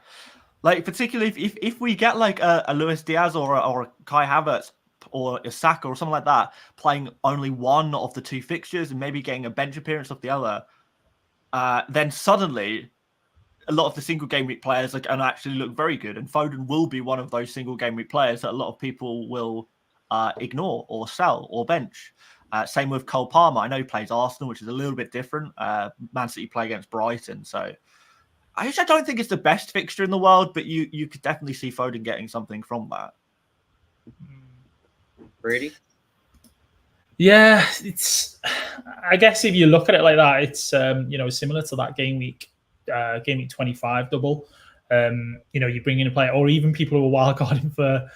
Like, particularly if we get like a Luis Diaz or a Kai Havertz or a Saka or something like that playing only one of the two fixtures and maybe getting a bench appearance of the other, then suddenly a lot of the single game week players are going to actually look very good. And Foden will be one of those single game week players that a lot of people will ignore or sell or bench. Same with Cole Palmer. I know he plays Arsenal, which is a little bit different. Man City play against Brighton. So I don't think it's the best fixture in the world, but you could definitely see Foden getting something from that. Brady? Yeah, it's. I guess if you look at it like that, it's similar to that game week 25 double. You bring in a player, or even people who are wildcarding for,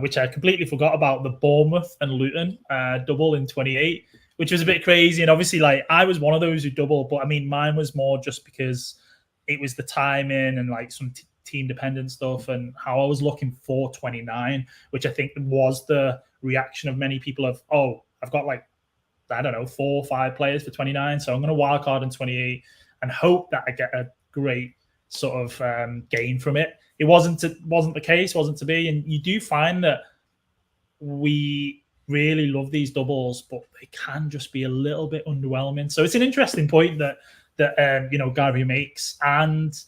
which I completely forgot about, the Bournemouth and Luton double in 28. Which was a bit crazy. And obviously, like, I was one of those who doubled, but I mean, mine was more just because it was the timing and like some team dependent stuff and how I was looking for 29, which I think was the reaction of many people of, oh, I've got like, I don't know, 4 or 5 players for 29. So I'm going to wildcard in 28 and hope that I get a great sort of gain from it. It wasn't the case, wasn't to be. And you do find that we really love these doubles, but they can just be a little bit underwhelming. So it's an interesting point that Gary makes. And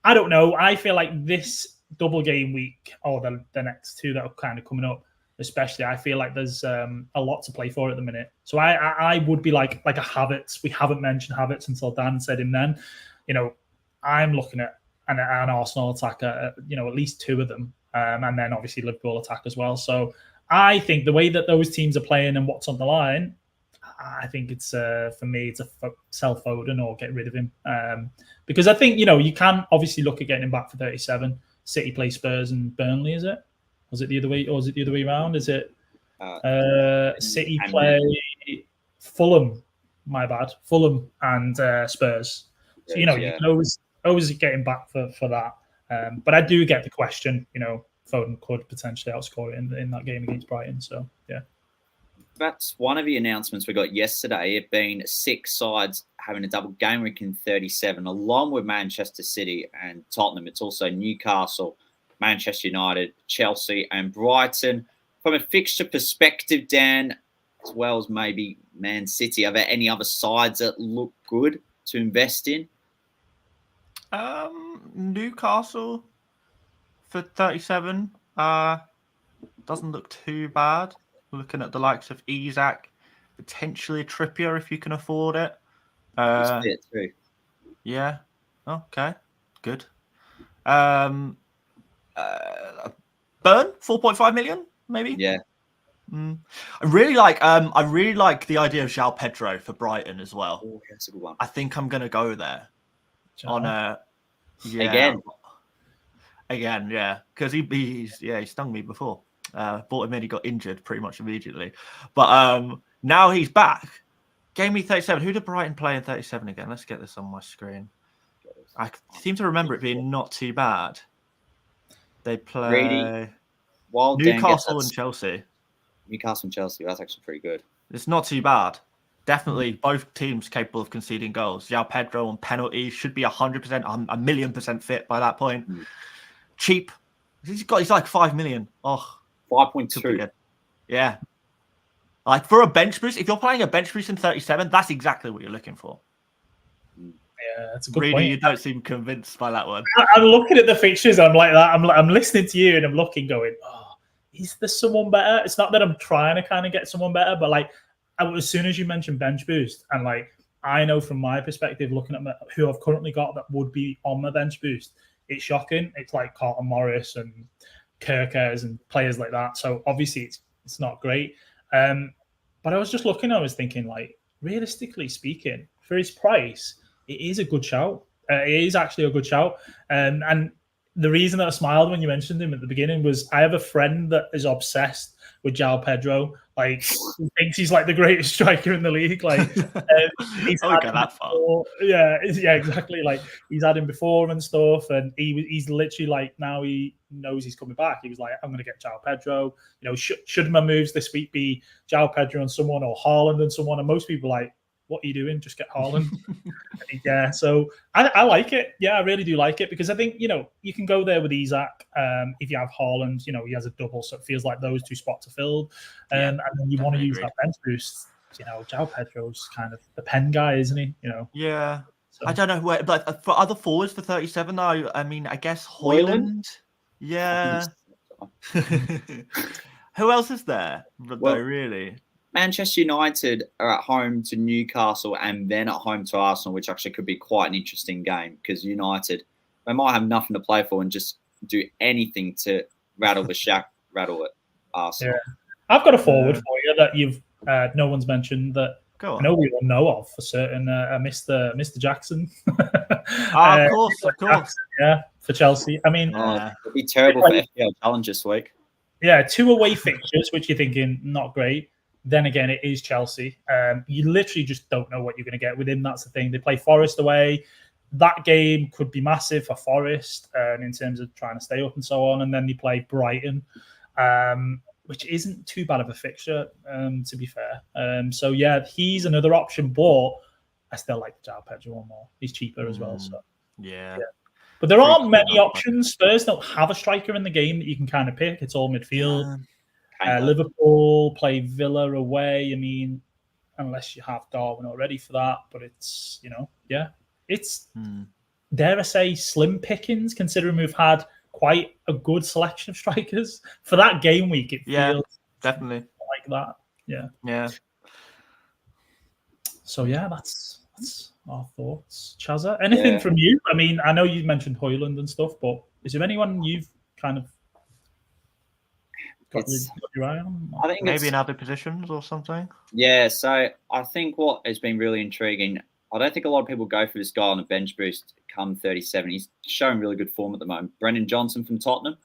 I don't know, I feel like this double game week or the next two that are kind of coming up, especially, I feel like there's a lot to play for at the minute. So I would be like a Havertz. We haven't mentioned Havertz until Dan said him then. I'm looking at an Arsenal attacker, at least 2 of them. And then obviously Liverpool attack as well. So I think the way that those teams are playing and what's on the line, I think it's for me, it's a sell Foden or get rid of him. Because I think, you can obviously look at getting him back for 37. City play Spurs and Burnley, is it? Was it the other way, or is it the other way around? Is it City play Fulham? My bad. Fulham and Spurs. So, you can always get him back for that. But I do get the question, Foden could potentially outscore it in that game against Brighton. So, yeah. That's one of the announcements we got yesterday. It being 6 sides having a double game week in 37, along with Manchester City and Tottenham. It's also Newcastle, Manchester United, Chelsea, and Brighton. From a fixture perspective, Dan, as well as maybe Man City, are there any other sides that look good to invest in? Newcastle for 37 doesn't look too bad. Looking at the likes of Isak, potentially Trippier if you can afford it. Too. Yeah. Okay. Good. Burn 4.5 million, maybe. Yeah. I really like the idea of Joao Pedro for Brighton as well. Oh, that's a good one. I think I'm gonna go there on a again, yeah, because he stung me before. Bought him in, he got injured pretty much immediately, but now he's back. Game week 37. Who did Brighton play in 37 again? Let's get this on my screen. I seem to remember it being not too bad. They play Newcastle and Chelsea. Newcastle and Chelsea. That's actually pretty good. It's not too bad. Definitely both teams capable of conceding goals. Joao Pedro on penalties should be 100%, a million% fit by that point. Cheap. He's like 5 million. Oh, 5.2. Yeah. Like for a bench boost, if you're playing a bench boost in 37, that's exactly what you're looking for. Yeah, that's a good point. You don't seem convinced by that one. I'm looking at the fixtures. I'm like that. I'm listening to you and I'm looking, going, oh, is there someone better? It's not that I'm trying to kind of get someone better, but like as soon as you mentioned bench boost, and like I know from my perspective, looking at who I've currently got that would be on my bench boost, it's shocking. It's like Carlton Morris and Kirkers and players like that. So obviously it's not great. But I was just looking, I was thinking, like, realistically speaking, for his price, it is a good shout. It is actually a good shout. And the reason that I smiled when you mentioned him at the beginning was I have a friend that is obsessed with Joao Pedro. Like, he thinks he's like the greatest striker in the league. Like, he's go that far. Yeah, exactly. Like, he's had him before and stuff, and he's literally like, now he knows he's coming back. He was like, I'm going to get Joao Pedro. You know, should my moves this week be Joao Pedro and someone, or Haaland and someone? And most people are like, what are you doing? Just get Haaland. Yeah, so I like it. Yeah, I really do like it, because I think, you know, you can go there with Isak. If you have Haaland, you know, he has a double, so it feels like those two spots are filled. And then you want to use that bench boost. You know, Joao Pedro's kind of the pen guy, isn't he? You know. Yeah. So. I don't know where, but for other forwards for 37, though, I mean, I guess Højlund. Yeah. Who else is there? Though, really. Manchester United are at home to Newcastle and then at home to Arsenal, which actually could be quite an interesting game, because United, they might have nothing to play for and just do anything to rattle it. Arsenal. Yeah. I've got a forward for you that you've no one's mentioned that I know we all know of for certain. Mr. Jackson. Of course. Jackson, yeah, for Chelsea. I mean, it'd be terrible for FPL Challenge this week. Yeah, 2 away fixtures, which you're thinking not great. Then again, it is Chelsea. You literally just don't know what you're going to get with him. That's the thing. They play Forest away. That game could be massive for Forest in terms of trying to stay up and so on. And then they play Brighton, which isn't too bad of a fixture, to be fair. So, yeah, he's another option, but I still like Joao Pedro one more. He's cheaper as well. So Yeah. But there aren't many options. Spurs don't have a striker in the game that you can kind of pick. It's all midfield. Liverpool play Villa away. I mean, unless you have Darwin already for that, but it's, you know, yeah, it's, dare I say, slim pickings, considering we've had quite a good selection of strikers for that game week. It feels definitely like that. Yeah. So yeah, that's our thoughts. Chazza, anything from you? I mean, I know you mentioned Højlund and stuff, but is there anyone you've kind of got your eye on? I think maybe in other positions or something. Yeah, so I think what has been really intriguing, I don't think a lot of people go for this guy on a bench boost come 37. He's showing really good form at the moment. Brendan Johnson from Tottenham.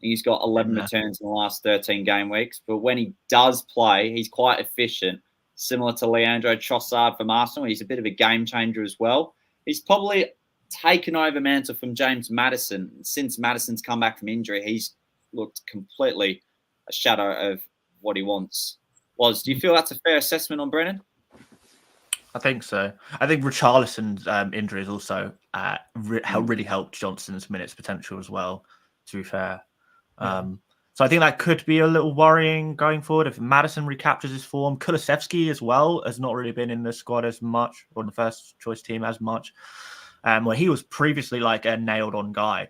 He's got 11 returns in the last 13 game weeks. But when he does play, he's quite efficient, similar to Leandro Trossard from Arsenal. He's a bit of a game changer as well. He's probably taken over mantle from James Maddison. Since Maddison's come back from injury, he's looked completely a shadow of what he once was. Do you feel that's a fair assessment on Brennan? I think so. I think Richarlison's injuries also really helped Johnson's minutes potential as well, to be fair. So I think that could be a little worrying going forward if Maddison recaptures his form. Kulusevski as well has not really been in the squad as much, or in the first choice team as much. Where he was previously like a nailed-on guy,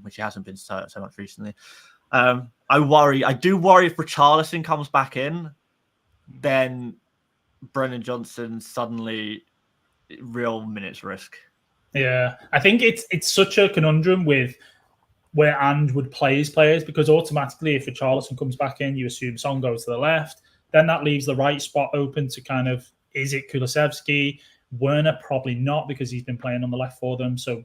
which he hasn't been so much recently. I do worry if Richarlison comes back in, then Brennan Johnson suddenly real minutes risk. Yeah, I think it's such a conundrum with where and would play his players, because automatically if Richarlison comes back in, you assume Son goes to the left. Then that leaves the right spot open to kind of, is it Kulusevski? Werner probably not, because he's been playing on the left for them. So,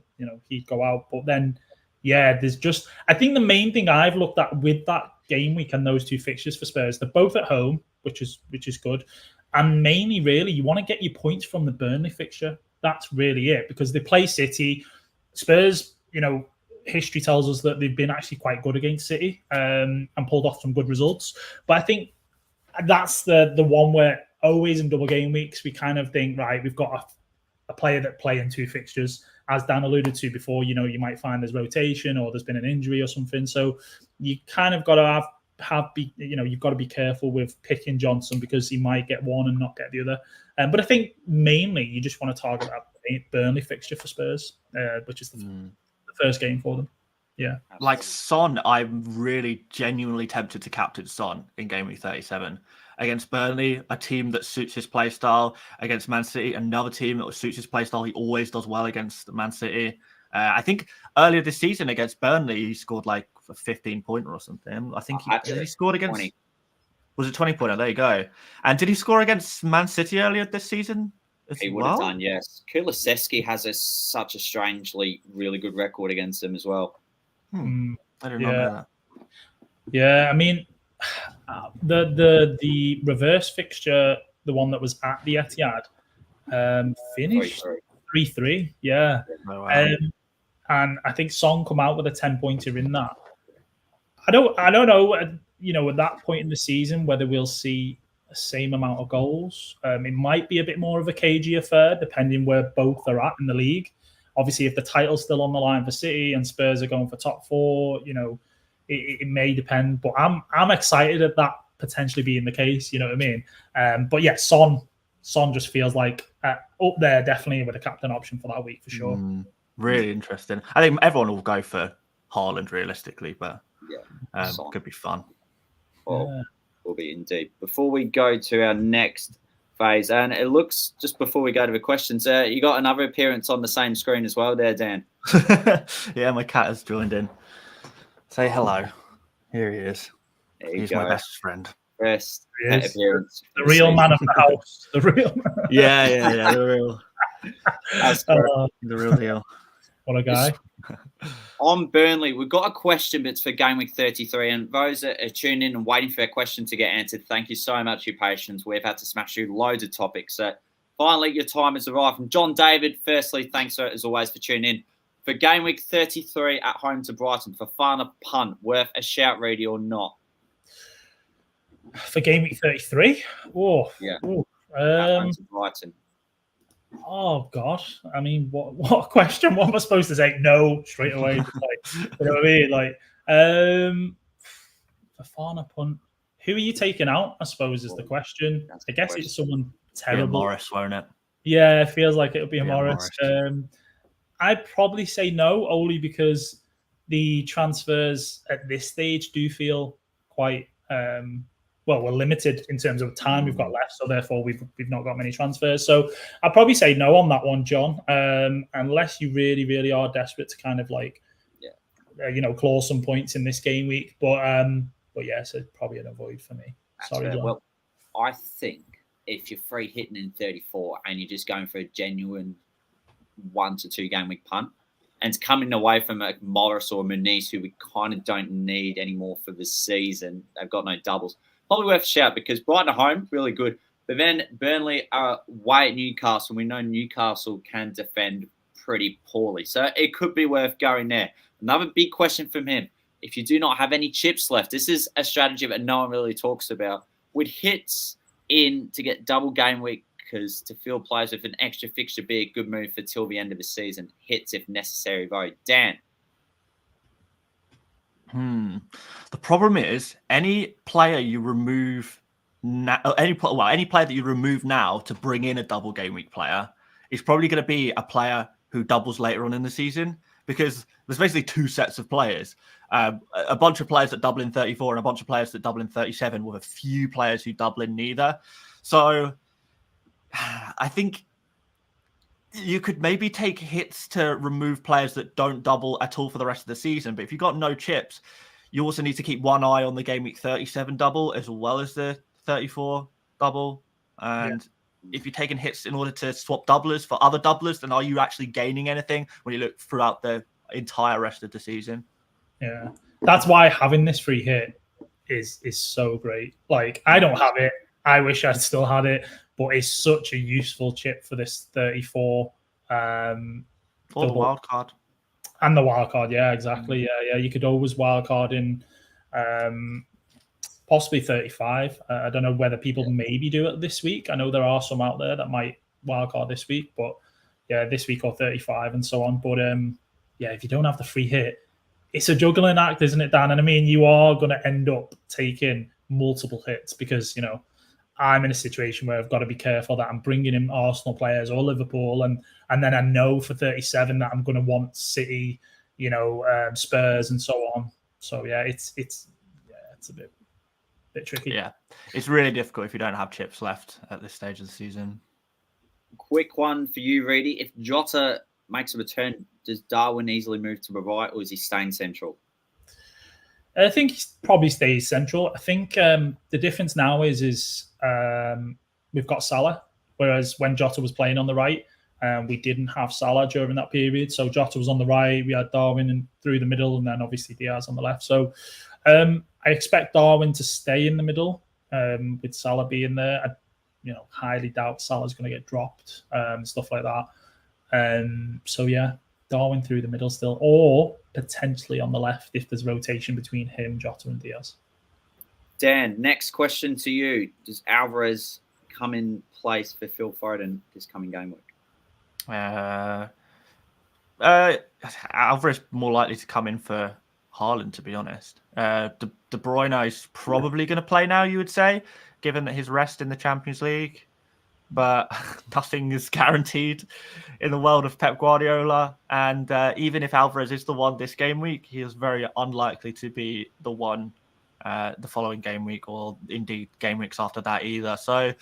he'd go out. But then, there's just, I think the main thing I've looked at with that game week and those two fixtures for Spurs, they're both at home, which is good. And mainly, really, you want to get your points from the Burnley fixture. That's really it, because they play City. Spurs, history tells us that they've been actually quite good against City and pulled off some good results. But I think that's the one where always in double game weeks, we kind of think, right, we've got a player that play in two fixtures. As Dan alluded to before, you might find there's rotation or there's been an injury or something. So you kind of got to you've got to be careful with picking Johnson, because he might get one and not get the other. But I think mainly you just want to target that Burnley fixture for Spurs, which is the first game for them. Yeah. Like Son, I'm really genuinely tempted to captain Son in game week 37 against Burnley, a team that suits his play style. Against Man City, another team that suits his play style. He always does well against Man City. I think earlier this season against Burnley, he scored like a 15-pointer or something. I think he scored against 20. Was it 20-pointer? There you go. And did he score against Man City earlier this season? He would have done, yes. Kulusevski has such a strangely really good record against them as well. I didn't remember that. Yeah, I mean, the reverse fixture, the one that was at the Etihad, finished 3-3. Yeah. Oh, wow. And I think Son come out with a 10-pointer in that. I don't know, at that point in the season, whether we'll see the same amount of goals. It might be a bit more of a cagey affair, depending where both are at in the league. Obviously, if the title's still on the line for City and Spurs are going for top four, it may depend. But I'm excited at that potentially being the case. You know what I mean? But yeah, Son just feels like up there, definitely with a captain option for that week for sure. Really interesting. I think everyone will go for Haaland realistically, but could be fun. Well, will be indeed. Before we go to our next phase, and it looks, just before we go to the questions, you got another appearance on the same screen as well there, Dan. Yeah, my cat has joined in. Say hello. Here he is. He's my best friend. Best appearance. The real man of the house. The real man. Yeah, the real. The real deal. What a guy. On Burnley, we've got a question, but it's for Game Week 33. And those that are tuned in and waiting for a question to get answered, thank you so much for your patience. We've had to smash through loads of topics. So finally, your time has arrived. From John David, firstly, thanks as always for tuning in. For Game Week 33 at home to Brighton, for Fana punt, worth a shout, Reedy, or not? For Game Week 33? Oh, yeah. At home to Brighton. Oh gosh, I mean, what question? What am I supposed to say? No, straight away. You know what I mean? Fafana punt. Who are you taking out? I suppose is the question. I guess it's someone terrible. Morris, won't it? Yeah, it feels like it'll be a Morris. I'd probably say no, only because the transfers at this stage do feel quite. We're limited in terms of time we've got left, so therefore we've not got many transfers. So I'll probably say no on that one, John, unless you really, really are desperate to kind of claw some points in this game week. But yeah, so probably an avoid for me. Sorry, John. Well, I think if you're free hitting in 34 and you're just going for a genuine 1 to 2 game week punt, and it's coming away from a Morris or Muniz, who we kind of don't need anymore for the season. They've got no doubles. Probably worth a shout, because Brighton at home, really good. But then Burnley are away at Newcastle. We know Newcastle can defend pretty poorly. So it could be worth going there. Another big question from him. If you do not have any chips left, this is a strategy that no one really talks about. With hits in to get double game week, because to field players with an extra fixture be a good move for till the end of the season. Hits if necessary, though. Dan. The problem is any player you remove now, any player that you remove now to bring in a double game week player is probably going to be a player who doubles later on in the season, because there's basically two sets of players. A bunch of players that double in 34 and a bunch of players that double in 37, with a few players who double in neither. So I think you could maybe take hits to remove players that don't double at all for the rest of the season. But if you've got no chips, you also need to keep one eye on the Game Week 37 double as well as the 34 double. And if you're taking hits in order to swap doublers for other doublers, then are you actually gaining anything when you look throughout the entire rest of the season? Yeah, that's why having this free hit is so great. Like, I don't have it. I wish I still had it, but it's such a useful chip for this 34. Or the wild card. And the wild card, yeah, exactly. Yeah. You could always wild card in possibly 35. I don't know whether people maybe do it this week. I know there are some out there that might wild card this week, but yeah, this week or 35 and so on. But yeah, if you don't have the free hit, it's a juggling act, isn't it, Dan? And I mean, you are going to end up taking multiple hits because, you know, I'm in a situation where I've got to be careful that I'm bringing in Arsenal players or Liverpool, and then I know for 37 that I'm going to want City, you know, Spurs and so on. So yeah, it's a bit tricky. Yeah, it's really difficult if you don't have chips left at this stage of the season. Quick one for you, Reedy. If Jota makes a return, does Darwin easily move to the right, or is he staying central? I think he probably stays central. I think the difference now is we've got Salah, whereas when Jota was playing on the right, we didn't have Salah during that period. So Jota was on the right, we had Darwin through the middle, and then obviously Diaz on the left. So I expect Darwin to stay in the middle with Salah being there. I highly doubt Salah's going to get dropped, stuff like that. So yeah, Darwin through the middle still, or potentially on the left if there's rotation between him, Jota, and Diaz. Dan, next question to you. Does Alvarez come in place for Phil Foden this coming game week? Alvarez more likely to come in for Haaland, to be honest. De Bruyne is probably going to play now, you would say, given that his rest in the Champions League. But nothing is guaranteed in the world of Pep Guardiola. And even if Alvarez is the one this game week, he is very unlikely to be the one the following game week, or indeed game weeks after that either. So,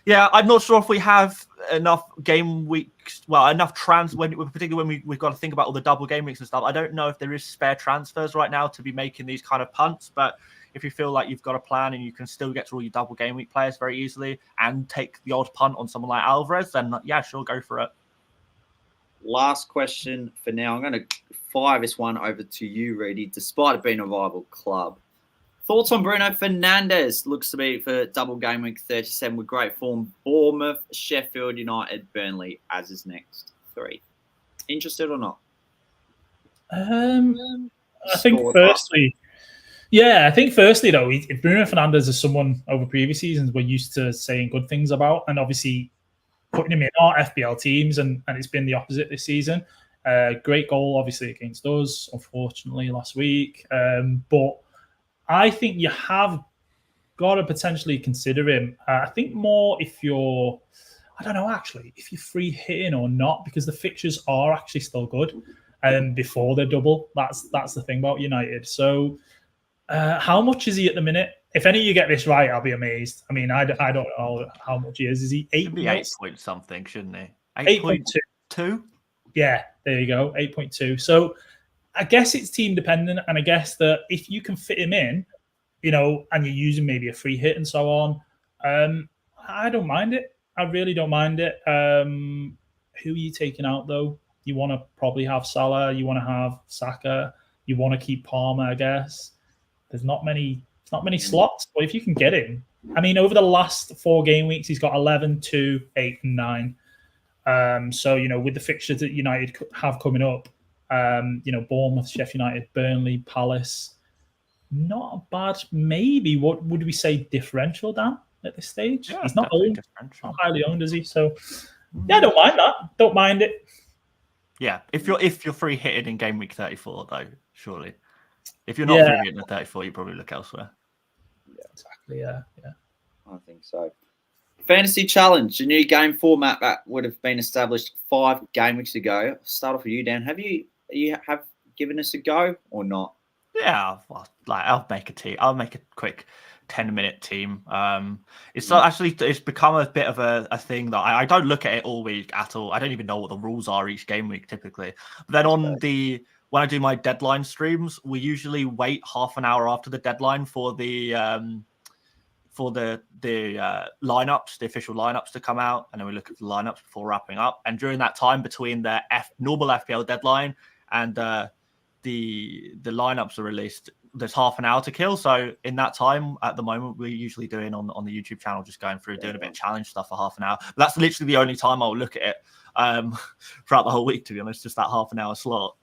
yeah, I'm not sure if we have enough game weeks, enough particularly when we've got to think about all the double game weeks and stuff. I don't know if there is spare transfers right now to be making these kind of punts, but if you feel like you've got a plan and you can still get through all your double game week players very easily and take the odd punt on someone like Alvarez, then yeah, sure, go for it. Last question for now. I'm going to fire this one over to you, Reedy. Despite it being a rival club, thoughts on Bruno Fernandes? Looks to be for double game week 37 with great form. Bournemouth, Sheffield United, Burnley as his next three. Interested or not? I think firstly, though, Bruno Fernandes is someone over previous seasons we're used to saying good things about, and obviously putting him in our FPL teams, and it's been the opposite this season. Great goal, obviously, against us, unfortunately, last week. But I think you have got to potentially consider him. I think more if you're, if you're free hitting or not, because the fixtures are actually still good before they're double. That's the thing about United. So how much is he at the minute? If any of you get this right, I'll be amazed. I mean, I don't know how much he is. Is he 8? Should be 8 point something, shouldn't he? 8.2. Yeah, there you go, 8.2. So I guess it's team dependent, and I guess that if you can fit him in, and you're using maybe a free hit and so on, I don't mind it. I really don't mind it. Who are you taking out though? You want to probably have Salah. You want to have Saka. You want to keep Palmer, I guess. There's not many slots, but if you can get him, I mean, over the last 4 game weeks, he's got 11, 2, 8, and 9. So, with the fixtures that United have coming up, Bournemouth, Sheffield United, Burnley, Palace, not a bad, maybe, what would we say, differential, Dan, at this stage? Yeah, he's not old, not highly owned, is he? So, yeah, I don't mind that. Don't mind it. Yeah, if you're free hitting in game week 34, though, surely. If you're not free hitting in 34, you probably look elsewhere. Yeah, exactly. Yeah. I think so. Fantasy Challenge, a new game format that would have been established 5 game weeks ago. I'll start off with you, Dan. Have you given us a go or not? Yeah, well, I'll make a quick 10-minute team. It's become a bit of a thing that I don't look at it all week at all. I don't even know what the rules are each game week typically. But then when I do my deadline streams, we usually wait half an hour after the deadline for the lineups, the official lineups to come out, and then we look at the lineups before wrapping up. And during that time between the normal FPL deadline and the lineups are released, there's half an hour to kill. So in that time, at the moment, we're usually doing on the YouTube channel, just going through doing a bit of challenge stuff for half an hour. But that's literally the only time I'll look at it throughout the whole week, to be honest, just that half an hour slot.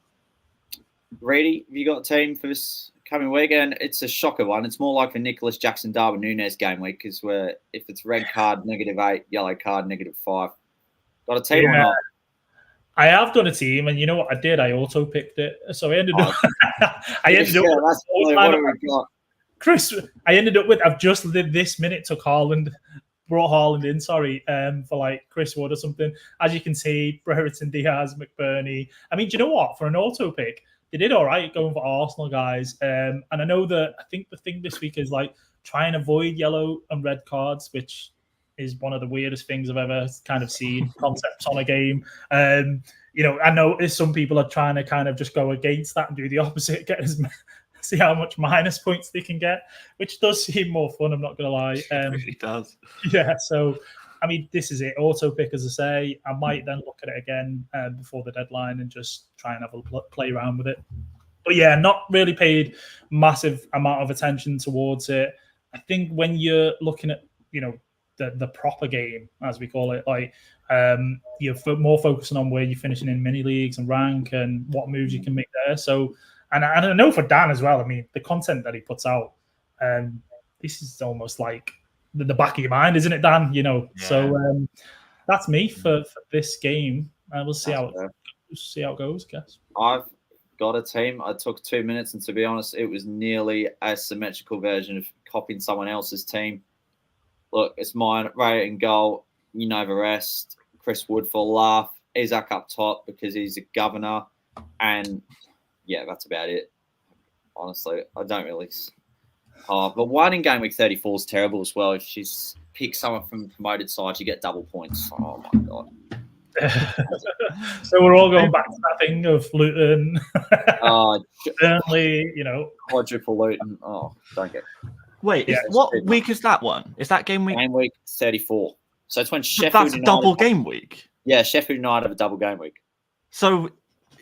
Reedy, have you got a team for this coming weekend? It's a shocker one. It's more like a Nicholas Jackson Darwin Nunez game week, because if it's red card, -8, yellow card, -5. Got a team or not? I have done a team, and you know what I did? I auto picked it, so I ended up. Chris, I ended up with. I've just this minute took brought Haaland in. Sorry, for like Chris Wood or something. As you can see, Brereton, Diaz, McBurney. I mean, do you know what? For an auto pick, they did all right going for Arsenal guys. And I know that I think the thing this week is like try and avoid yellow and red cards, which is one of the weirdest things I've ever kind of seen concepts on a game. I know some people are trying to kind of just go against that and do the opposite, see how much minus points they can get, which does seem more fun. I'm not going to lie. It really does. Yeah. So, I mean, this is it. Auto pick, as I say. I might then look at it again before the deadline and just try and have a play around with it. But yeah, not really paid massive amount of attention towards it. I think when you're looking at, the proper game, as we call it, like you're more focusing on where you're finishing in mini leagues and rank and what moves you can make there. So, and I know for Dan as well, I mean, the content that he puts out, this is almost like the back of your mind, isn't it, Dan? Yeah. So that's me for this game. We'll see how it goes, I guess. I've got a team. I took 2 minutes, and to be honest, it was nearly a symmetrical version of copying someone else's team. Look, it's mine. Ray and goal. You know the rest. Chris Wood for a laugh. Isaac up top because he's a governor. And, yeah, that's about it. Honestly, I don't really... but one in game week 34 is terrible as well. If she's picked someone from promoted side, you get double points. Oh, my God. So we're all going back to that thing of Luton. Burnley, Quadruple Luton. Oh, don't get... Wait, what week is that one? Is that game week? Game week 34. So it's when Sheffield That's United... double game week? Yeah, Sheffield United have a double game week. So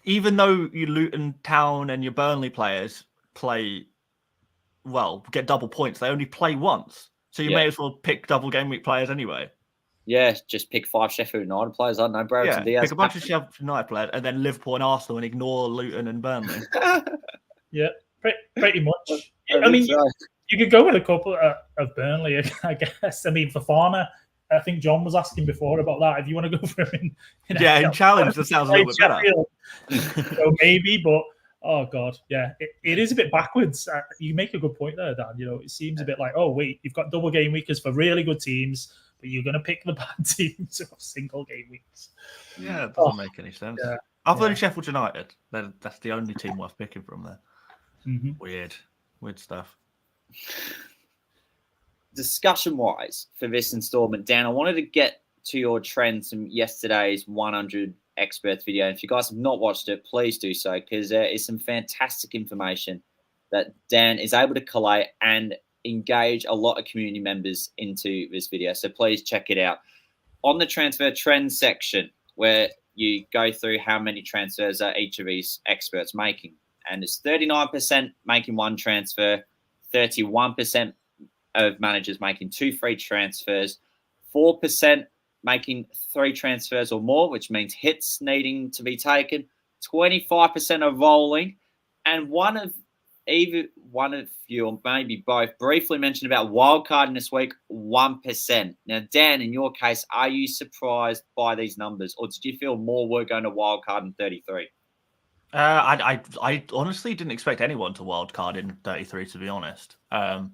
even though your Luton Town and your Burnley players get double points, they only play once. So you may as well pick double game week players anyway. Yeah, just pick 5 Sheffield United players. I don't know, Brereton, Diaz. Pick a bunch of Sheffield United players and then Liverpool and Arsenal and ignore Luton and Burnley. Yeah, pretty much. I mean, you could go with a couple of Burnley, I guess. I mean, for Farmer, I think John was asking before about that. If you want to go for him in challenge, that sounds a little bit better. So maybe, but oh god, yeah, it is a bit backwards. You make a good point there, Dan. It seems a bit like, oh wait, you've got double game weekers for really good teams, but you're going to pick the bad teams of single game weeks. Yeah, it doesn't make any sense. Yeah. Other than Sheffield United, that's the only team worth picking from there. Mm-hmm. Weird stuff. Discussion-wise for this installment, Dan, I wanted to get to your trends from yesterday's 100 Experts video. And if you guys have not watched it, please do so, because there is some fantastic information that Dan is able to collate and engage a lot of community members into this video. So please check it out. On the transfer trends section, where you go through how many transfers are each of these experts making. And it's 39% making one transfer, 31% of managers making 2 free transfers, 4% making 3 transfers or more, which means hits needing to be taken, 25% are rolling, and one of you, or maybe both, briefly mentioned about wildcarding this week, 1%. Now, Dan, in your case, are you surprised by these numbers, or did you feel more were going to wildcard in 33? I honestly didn't expect anyone to wildcard in 33, to be honest. I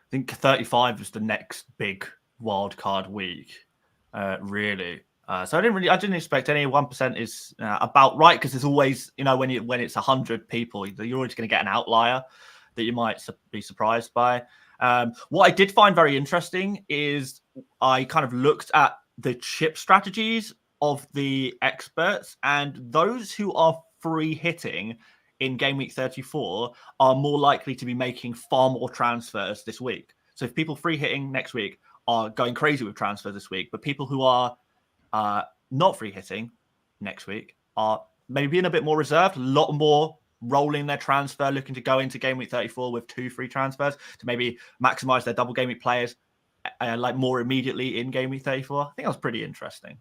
think 35 was the next big wildcard week, really. So I didn't expect any. 1% is about right, because there's always, when it's 100 people, you're always going to get an outlier that you might be surprised by. What I did find very interesting is I kind of looked at the chip strategies of the experts, and those who are free hitting in Game Week 34 are more likely to be making far more transfers this week. So if people free hitting next week are going crazy with transfers this week, but people who are not free hitting next week are maybe being a bit more reserved, a lot more rolling their transfer, looking to go into Game Week 34 with 2 free transfers to maybe maximize their double Game Week players like more immediately in Game Week 34. I think that was pretty interesting.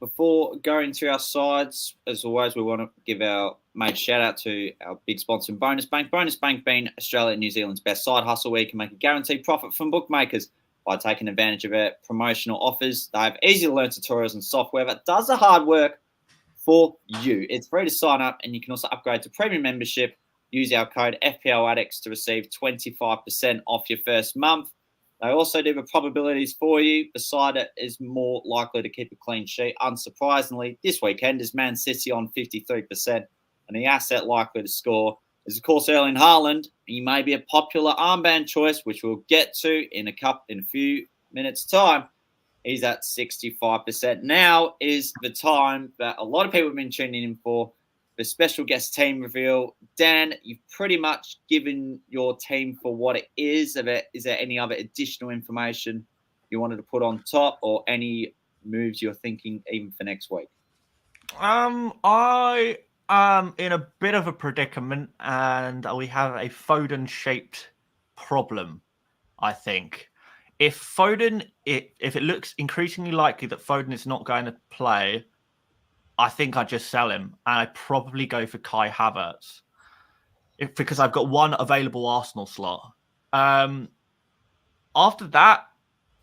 Before going to our sides, as always, we want to give our major shout out to our big sponsor, Bonus Bank. Bonus Bank being Australia and New Zealand's best side hustle, where you can make a guaranteed profit from bookmakers by taking advantage of our promotional offers. They have easy to learn tutorials and software that does the hard work for you. It's free to sign up, and you can also upgrade to premium membership. Use our code FPL Addicts to receive 25% off your first month. They also do the probabilities for you. The side is more likely to keep a clean sheet. Unsurprisingly, this weekend is Man City on 53%, and the asset likely to score is, of course, Erling Haaland. He may be a popular armband choice, which we'll get to in a few minutes' time. He's at 65%. Now is the time that a lot of people have been tuning in for the special guest team reveal. Dan, you've pretty much given your team for what it is. Is there any other additional information you wanted to put on top, or any moves you're thinking even for next week? I am in a bit of a predicament, and we have a Foden-shaped problem, I think. If it looks increasingly likely that Foden is not going to play, I think I'd just sell him, and I'd probably go for Kai Havertz because I've got one available Arsenal slot. After that,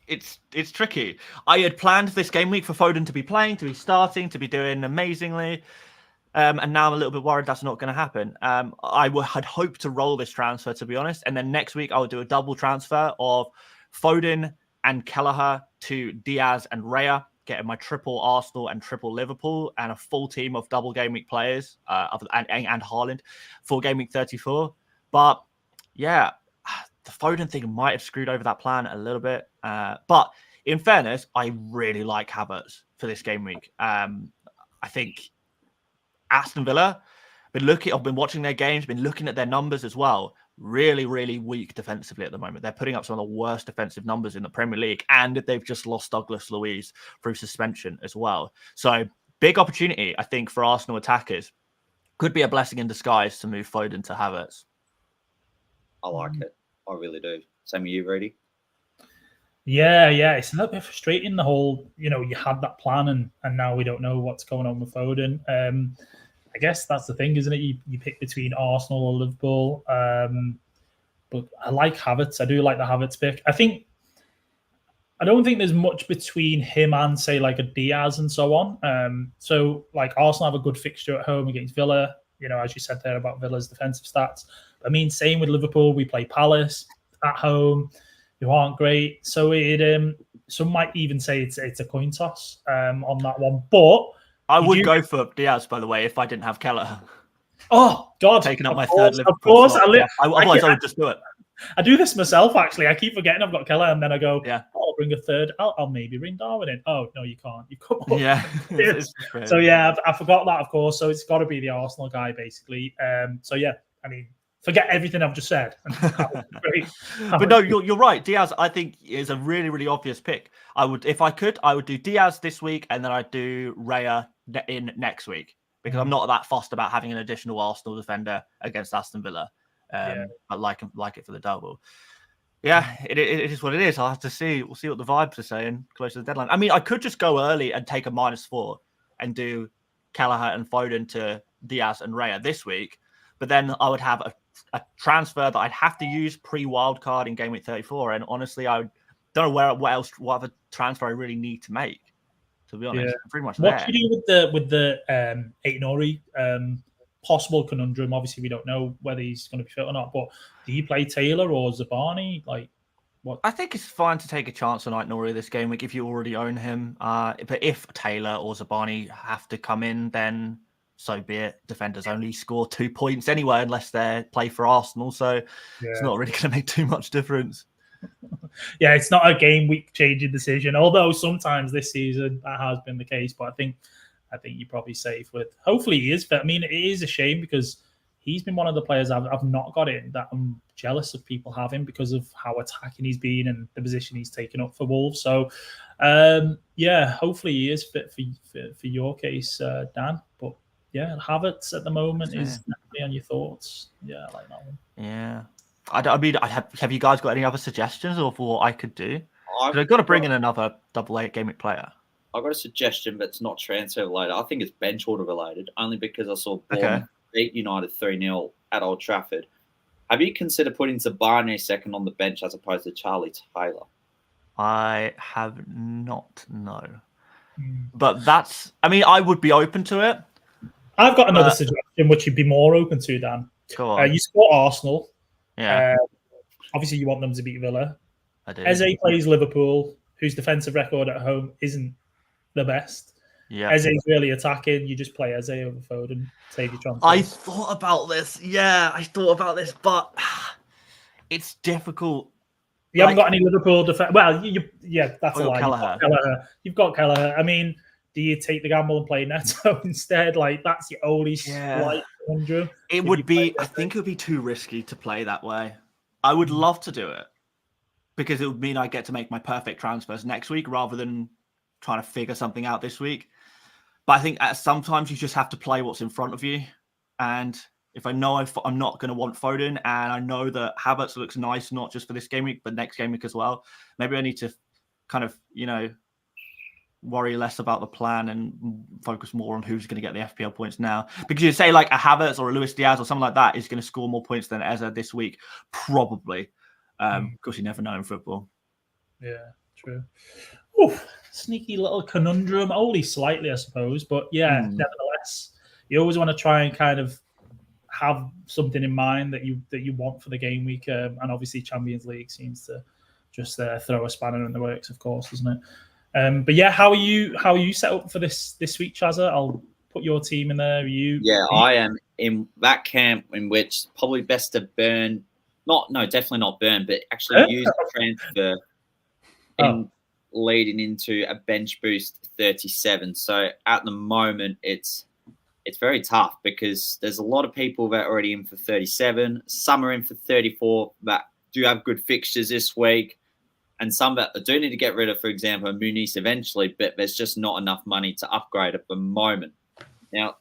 it's tricky. I had planned this game week for Foden to be playing, to be starting, to be doing amazingly, and now I'm a little bit worried that's not going to happen. Had hoped to roll this transfer, to be honest, and then next week I'll do a double transfer of Foden and Kelleher to Diaz and Raya, getting my triple Arsenal and triple Liverpool and a full team of double game week players and Haaland for game week 34. But yeah, the Foden thing might have screwed over that plan a little bit. But in fairness, I really like Havertz for this game week. I think Aston Villa, I've been watching their games, been looking at their numbers as well. Really, really weak defensively at the moment. They're putting up some of the worst defensive numbers in the Premier League, and they've just lost Douglas Luiz through suspension as well. So big opportunity, I think, for Arsenal attackers. Could be a blessing in disguise to move Foden to Havertz. I like it. I really do. Same with you, Rudy? Yeah. It's a little bit frustrating, the whole, you had that plan and now we don't know what's going on with Foden. I guess that's the thing, isn't it? You pick between Arsenal or Liverpool. But I like Havertz. I do like the Havertz pick. I don't think there's much between him and, say, like a Diaz and so on. So, like, Arsenal have a good fixture at home against Villa, as you said there about Villa's defensive stats. I mean, same with Liverpool. We play Palace at home, who aren't great. So some might even say it's a coin toss on that one. But I would go for Diaz, by the way, if I didn't have Kelleher. Oh, God. Taking up my third Liverpool. Of course. Otherwise, I would just do it. I do this myself, actually. I keep forgetting I've got Kelleher, and then I go, yeah, I'll bring a third. I'll maybe bring Darwin in. Oh, no, you can't. You come up. Yeah. So, yeah, I forgot that, of course. So it's got to be the Arsenal guy, basically. So, yeah, I mean, forget everything I've just said. But no, you're right. Diaz, I think, is a really, really obvious pick. If I could, I would do Diaz this week, and then I'd do Raya in next week, because I'm not that fussed about having an additional Arsenal defender against Aston Villa. I like it for the double. Yeah, it is what it is. I'll have to see. We'll see what the vibes are saying close to the deadline. I mean, I could just go early and take a -4 and do Kelleher and Foden to Diaz and Raya this week, but then I would have a transfer that I'd have to use pre-wildcard in Game Week 34, and honestly, I don't know what other transfer I really need to make. To be honest, pretty much. What do you do with the Aït-Nouri possible conundrum? Obviously, we don't know whether he's going to be fit or not. But do you play Taylor or Zabani? Like, what? I think it's fine to take a chance on Aït-Nouri this game week if you already own him. But if Taylor or Zabani have to come in, then so be it. Defenders only score 2 points anyway, unless they play for Arsenal. So it's not really going to make too much difference. Yeah, it's not a game week changing decision. Although sometimes this season that has been the case, but I think you're probably safe with. Hopefully he is. But I mean, it is a shame because he's been one of the players I've not got in that I'm jealous of people having because of how attacking he's been and the position he's taken up for Wolves. So, yeah, hopefully he is fit for your case, Dan. But yeah, Havertz at the moment is definitely on your thoughts. Yeah, I like that one. Yeah. I mean, have you guys got any other suggestions of what I could do? I've got to bring in another AA Gameweek player. I've got a suggestion, but it's not transfer related. I think it's bench order related, only because I saw Bournemouth beat United 3-0 at Old Trafford. Have you considered putting Zabani second on the bench as opposed to Charlie Taylor? I have not, no. But that's, I mean, I would be open to it. I've got another suggestion, which you'd be more open to, Dan. Go on. You support Arsenal. Yeah. Obviously, you want them to beat Villa. I do. Eze plays Liverpool, whose defensive record at home isn't the best. Yeah. Eze's really attacking. You just play Eze over Foden. Save your transfer. I thought about this. Yeah, I thought about this, but it's difficult. You haven't got any Liverpool defense. Well, that's a lie. You've got Kelleher. I mean, do you take the gamble and play Neto instead? Like, that's your only slight conundrum. It would be, I think it would be too risky to play that way. I would love to do it because it would mean I get to make my perfect transfers next week rather than trying to figure something out this week. But I think sometimes you just have to play what's in front of you. And if I know I'm not going to want Foden and I know that Havertz looks nice, not just for this game week, but next game week as well, maybe I need to kind of, worry less about the plan and focus more on who's going to get the FPL points now. Because you say like a Havertz or a Luis Diaz or something like that is going to score more points than Eze this week, probably. Because you never know in football. Yeah, true. Oof, sneaky little conundrum, only slightly, I suppose. But yeah, nevertheless, you always want to try and kind of have something in mind that you want for the game week. And obviously Champions League seems to just throw a spanner in the works, of course, doesn't it? But yeah, how are you set up for this week, Chazza? I'll put your team in there. I am in that camp in which probably best to burn. Definitely not burn, but actually use a transfer in leading into a bench boost 37. So at the moment, it's very tough because there's a lot of people that are already in for 37. Some are in for 34 that do have good fixtures this week. And some that I do need to get rid of, for example, Muniz eventually, but there's just not enough money to upgrade at the moment. Now,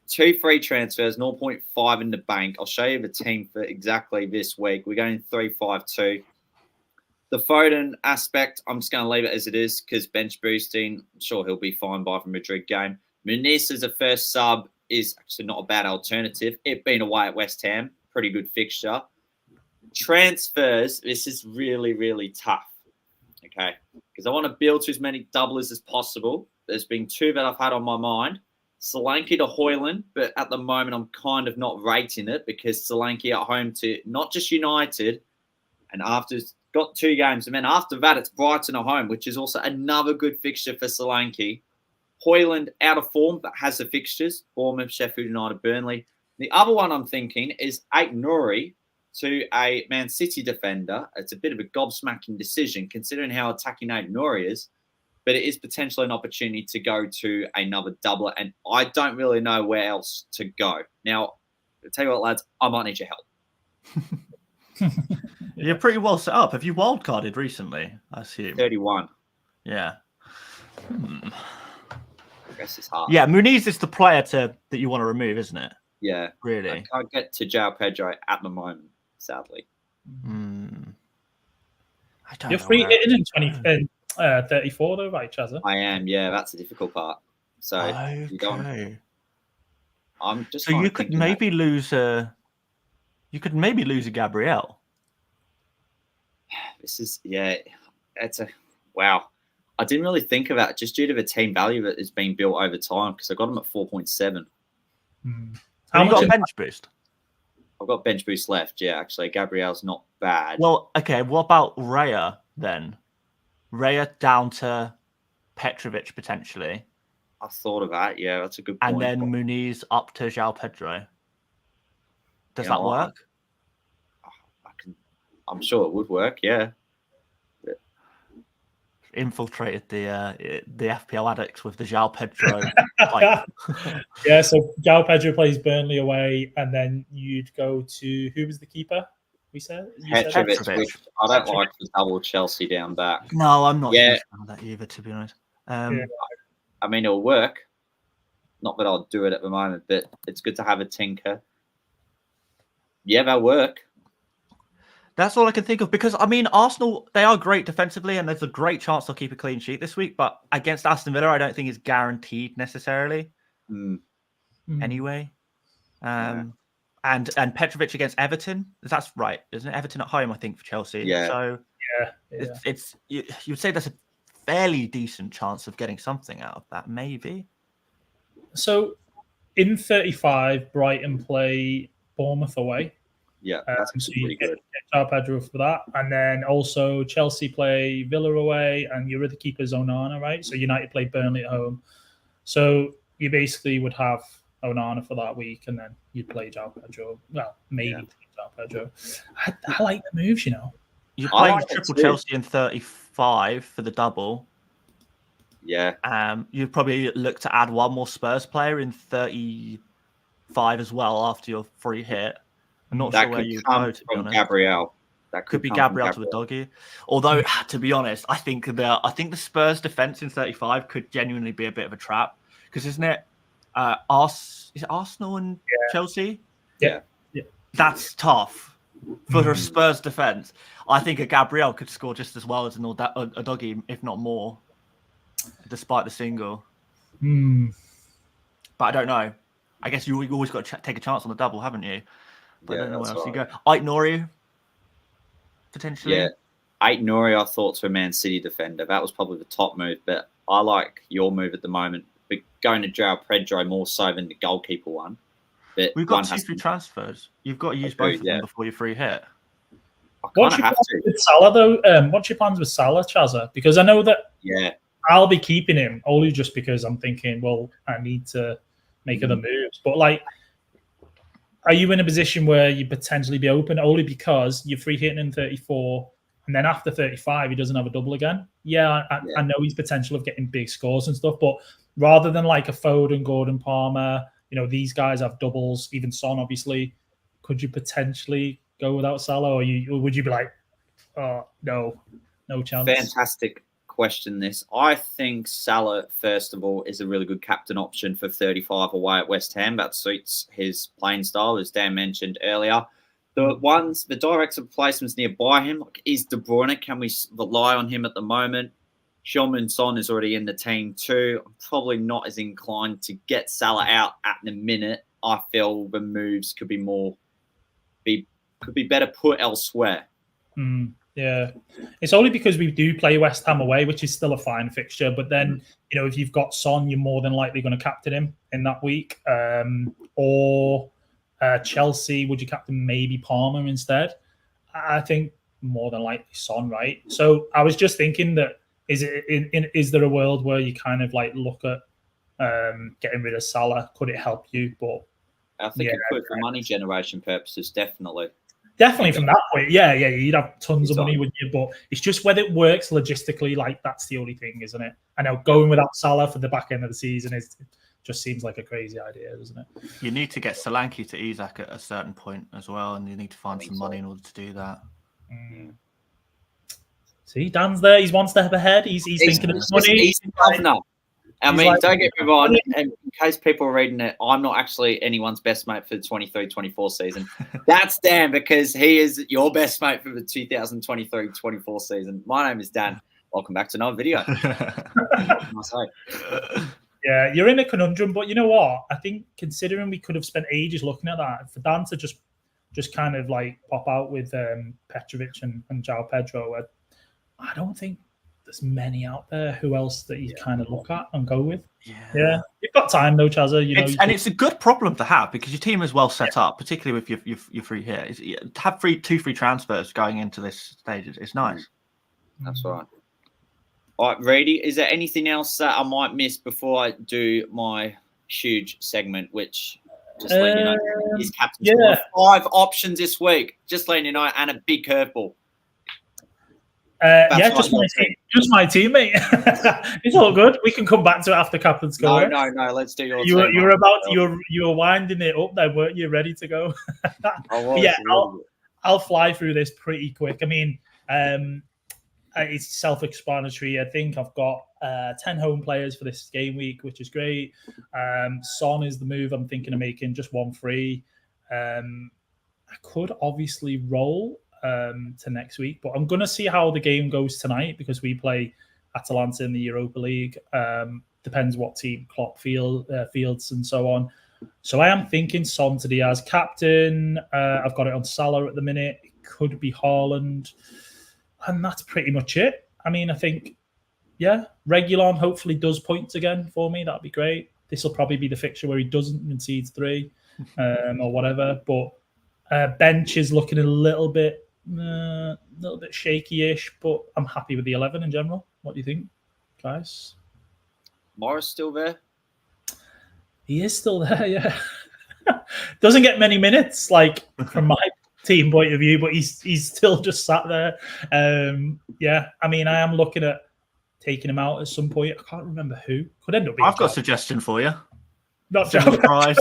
2 free transfers, 0.5 in the bank. I'll show you the team for exactly this week. We're going 3-5-2. The Foden aspect, I'm just going to leave it as it is because bench boosting, I'm sure he'll be fine by the Madrid game. Muniz as a first sub is actually not a bad alternative. It being away at West Ham, pretty good fixture. Transfers, this is really, really tough, okay? Because I want to build to as many doublers as possible. There's been 2 that I've had on my mind. Solanke to Højlund, but at the moment I'm kind of not rating it because Solanke at home to not just United, and after got 2 games, and then after that it's Brighton at home, which is also another good fixture for Solanke. Højlund out of form, but has the fixtures, Bournemouth, Sheffield United, Burnley. The other one I'm thinking is Aït-Nouri to a Man City defender. It's a bit of a gobsmacking decision considering how attacking Aït-Nouri is, but it is potentially an opportunity to go to another doubler, and I don't really know where else to go. Now, I'll tell you what, lads, I might need your help. You're pretty well set up. Have you wildcarded recently, I assume? 31. Yeah. I guess it's hard. Yeah, Muniz is the player that you want to remove, isn't it? Yeah. Really? I can't get to Joao Pedro at the moment, sadly. I don't You're know free in 34 though, right, Chazza? I am, yeah. That's the difficult part. So you don't. I'm just. So you could maybe lose a. You could maybe lose a Gabriel. This is it's a wow. I didn't really think of that just due to the team value that is being built over time because I got him at 4.7. How much got a bench boost? I've got bench boost left. Yeah, actually, Gabriel's not bad. Well, okay. What about Raya then? Raya down to Petrovic potentially. I thought of that. Yeah, that's a good point. And then Muniz up to Joao Pedro. Does that work? I'm sure it would work. Yeah. Infiltrated the FPL Addicts with the Joao Pedro hype. Yeah, so Joao Pedro plays Burnley away, and then you'd go to who was the keeper? Petrovic. Which I don't like the double Chelsea down back. No, I'm not a huge fan of that either, to be honest. I mean, it'll work. Not that I'll do it at the moment, but it's good to have a tinker. Yeah, that'll work. That's all I can think of, because, I mean, Arsenal, they are great defensively, and there's a great chance they'll keep a clean sheet this week, but against Aston Villa, I don't think it's guaranteed necessarily. Anyway. And Petrovic against Everton, that's right, isn't it? Everton at home, I think, for Chelsea. Yeah. So it's you'd say there's a fairly decent chance of getting something out of that, maybe. So in 35, Brighton play Bournemouth away. Yeah, that's so pretty good. Joao Pedro for that. And then also Chelsea play Villa away, and your other keeper's Onana, right? So United play Burnley at home. So you basically would have Onana for that week, and then you'd play Joao Pedro. Well, maybe Joao Pedro. I like the moves, you know. You play triple Chelsea in 35 for the double. Yeah. You'd probably look to add one more Spurs player in 35 as well after your free hit. I'm not sure where you go, to be honest. Gabriel. That could be Gabriel to a doggy. Although, to be honest, I think the Spurs defense in 35 could genuinely be a bit of a trap, because isn't it? Is it Arsenal and Chelsea? Yeah. That's tough for a Spurs defense. I think a Gabriel could score just as well as a doggy, if not more, despite the single. But I don't know. I guess you always got to take a chance on the double, haven't you? But I don't know where else you go. Ait Nouri, potentially. Yeah, Ait Nouri, I thought, to a Man City defender. That was probably the top move, but I like your move at the moment. But going to Joao Pedro more so than the goalkeeper one. But we've got 2 free transfers. You've got to use both of them before your free hit. What's your plans with Salah, though? What's your plans with Salah, Chazza? Because I know that I'll be keeping him only just because I'm thinking, well, I need to make other moves. But, like, are you in a position where you potentially be open only because you're free hitting in 34, and then after 35 he doesn't have a double again? I know he's potential of getting big scores and stuff, but rather than like a Foden, Gordon, Palmer, you know, these guys have doubles, even Son, obviously. Could you potentially go without Salah, or would you be like, oh, no chance? Fantastic question this. I think Salah, first of all, is a really good captain option for 35 away at West Ham. That suits his playing style, as Dan mentioned earlier. The direct replacements nearby him, like, is De Bruyne. Can we rely on him at the moment? Heung-min Son is already in the team too. I'm probably not as inclined to get Salah out at the minute. I feel the moves could be better put elsewhere. Yeah, it's only because we do play West Ham away, which is still a fine fixture. But then, you know, if you've got Son, you're more than likely going to captain him in that week. Or Chelsea, would you captain maybe Palmer instead? I think more than likely Son, right? So I was just thinking that is there a world where you kind of like look at getting rid of Salah? Could it help you? But I think it could for money generation purposes, definitely. Definitely from that point, yeah, you'd have tons of money, wouldn't you? But it's just whether it works logistically. Like, that's the only thing, isn't it? I know going without Salah for the back end of the season just seems like a crazy idea, doesn't it? You need to get Solanke to Isak at a certain point as well, and you need to find some money in order to do that. See, Dan's there. He's one step ahead. He's thinking of money. He's governor. I mean, don't get me wrong, and in case people are reading it, I'm not actually anyone's best mate for the 23-24 season. That's Dan, because he is your best mate for the 2023-24 season. My name is Dan. Welcome back to another video. Yeah, you're in a conundrum, but you know what? I think considering we could have spent ages looking at that, for Dan to just kind of like pop out with Petrovic and Joao Pedro, I don't think there's many out there. Who else that you kind of look at and go with? Yeah. You've got time though, Chazza. It's a good problem to have, because your team is well set up, particularly with your free hit. To have 2 free transfers going into this stage, it's nice. That's right. All right, Reedy, is there anything else that I might miss before I do my huge segment, which, just letting you know, is Captain's Squad? 5 options this week, just letting you know, and a big curveball. Just my teammate. It's all good. We can come back to it after Captain's Squad. No. Let's do your team. You were winding it up then, weren't you? Ready to go? I'll fly through this pretty quick. I mean, it's self-explanatory. I think I've got 10 home players for this game week, which is great. Son is the move I'm thinking of making, just 1 free. I could obviously roll to next week, but I'm going to see how the game goes tonight because we play Atalanta in the Europa League. Depends what team Klopp fields and so on. So I am thinking Son to Diaz captain. I've got it on Salah at the minute. It could be Haaland. And that's pretty much it. I mean, I think, Reguilon hopefully does points again for me. That'd be great. This will probably be the fixture where he doesn't concede 3 or whatever. But bench is looking a little bit shaky-ish, but I'm happy with the 11 in general. What do you think, guys? Morris still there? He is still there, yeah. Doesn't get many minutes, like, from my team point of view, but he's still just sat there. I mean, I am looking at taking him out at some point. I can't remember who. Could end up being. I've got a suggestion for you. Not Joao prize.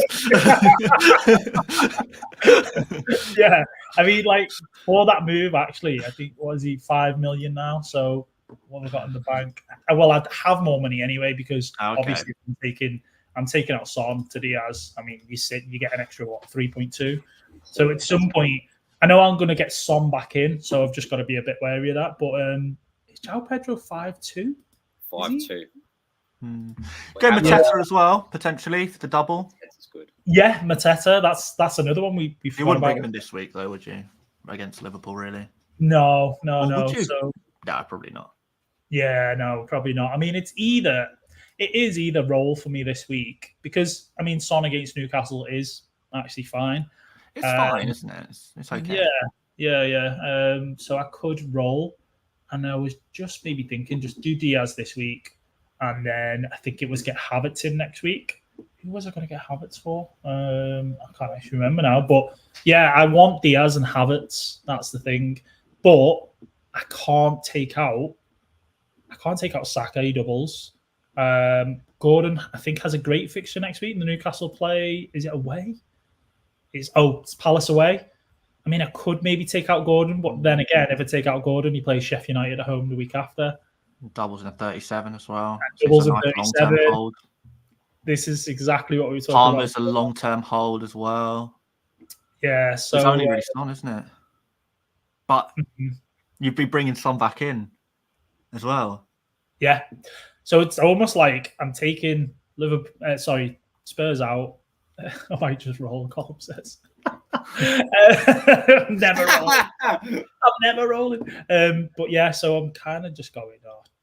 Yeah, I mean, like, for that move, actually, I think, what is he, 5 million now? So what have I got in the bank? Well, I'd have more money anyway because obviously I'm taking out Son to Diaz. I mean, you get an extra 3.2. So at some point, I know I'm going to get Son back in, so I've just got to be a bit wary of that. But is Joao Pedro 5'2"? 5'2". Go Mateta as well, potentially, for the double. That's good. Yeah, Mateta. That's another one we You wouldn't bring him in this week, though, would you? Against Liverpool, really? No. So, no, probably not. Yeah, no, probably not. I mean, it is either roll for me this week because, I mean, Son against Newcastle is actually fine. It's fine, isn't it? It's okay. Yeah. So I could roll, and I was just maybe thinking just do Diaz this week, and then I think it was get Havertz in next week. Who was I going to get Havertz for? I can't actually remember now, but yeah, I want Diaz and Havertz. That's the thing, but I can't take out Saka. He doubles. Gordon, I think, has a great fixture next week. The Newcastle play, is it away? It's Palace away. I mean, I could maybe take out Gordon, but then again, if I take out Gordon, he plays Sheffield United at home the week after. Doubles in a 37 as well. Doubles in 37. This is exactly what we were talking about. Palmer's a long-term hold as well. Yeah, so it's only really Son, isn't it? But you'd be bringing Son back in as well. Yeah. So it's almost like I'm taking Spurs out. I might just roll, Colm says. I'm never rolling. But yeah, so I'm kind of just going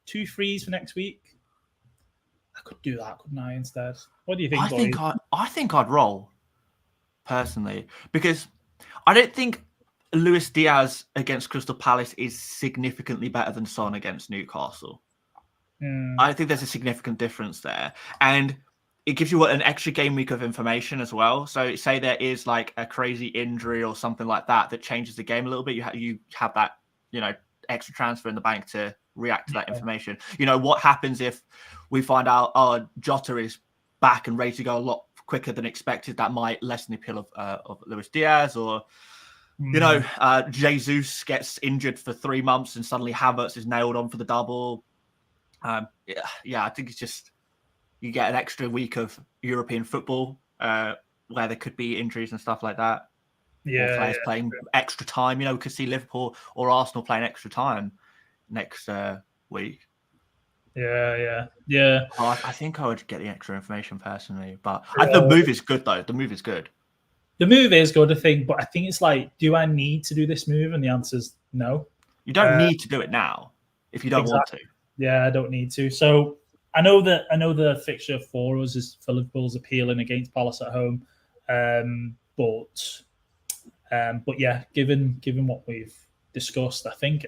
2 frees for next week. I could do that, couldn't I, instead? What do you think, I think I'd roll, personally, because I don't think Luis Diaz against Crystal Palace is significantly better than Son against Newcastle. I think there's a significant difference there. And it gives you an extra game week of information as well. So say there is like a crazy injury or something like that changes the game a little bit. You have that, extra transfer in the bank to react to that information. What happens if we find out Jota is back and ready to go a lot quicker than expected? That might lessen the appeal of Luis Diaz, or Jesus gets injured for 3 months and suddenly Havertz is nailed on for the double. I think it's just you get an extra week of European football where there could be injuries and stuff like that. Yeah, or players playing extra time. We could see Liverpool or Arsenal playing extra time next week. Yeah. I think I would get the extra information personally, but the move is good though. The move is good. The move is good, I think, but I think it's like, do I need to do this move? And the answer is no. You don't need to do it now if you don't want to. Yeah, I don't need to. So I know the fixture for us is for Liverpool's appealing against Palace at home, but yeah, given what we've discussed, I think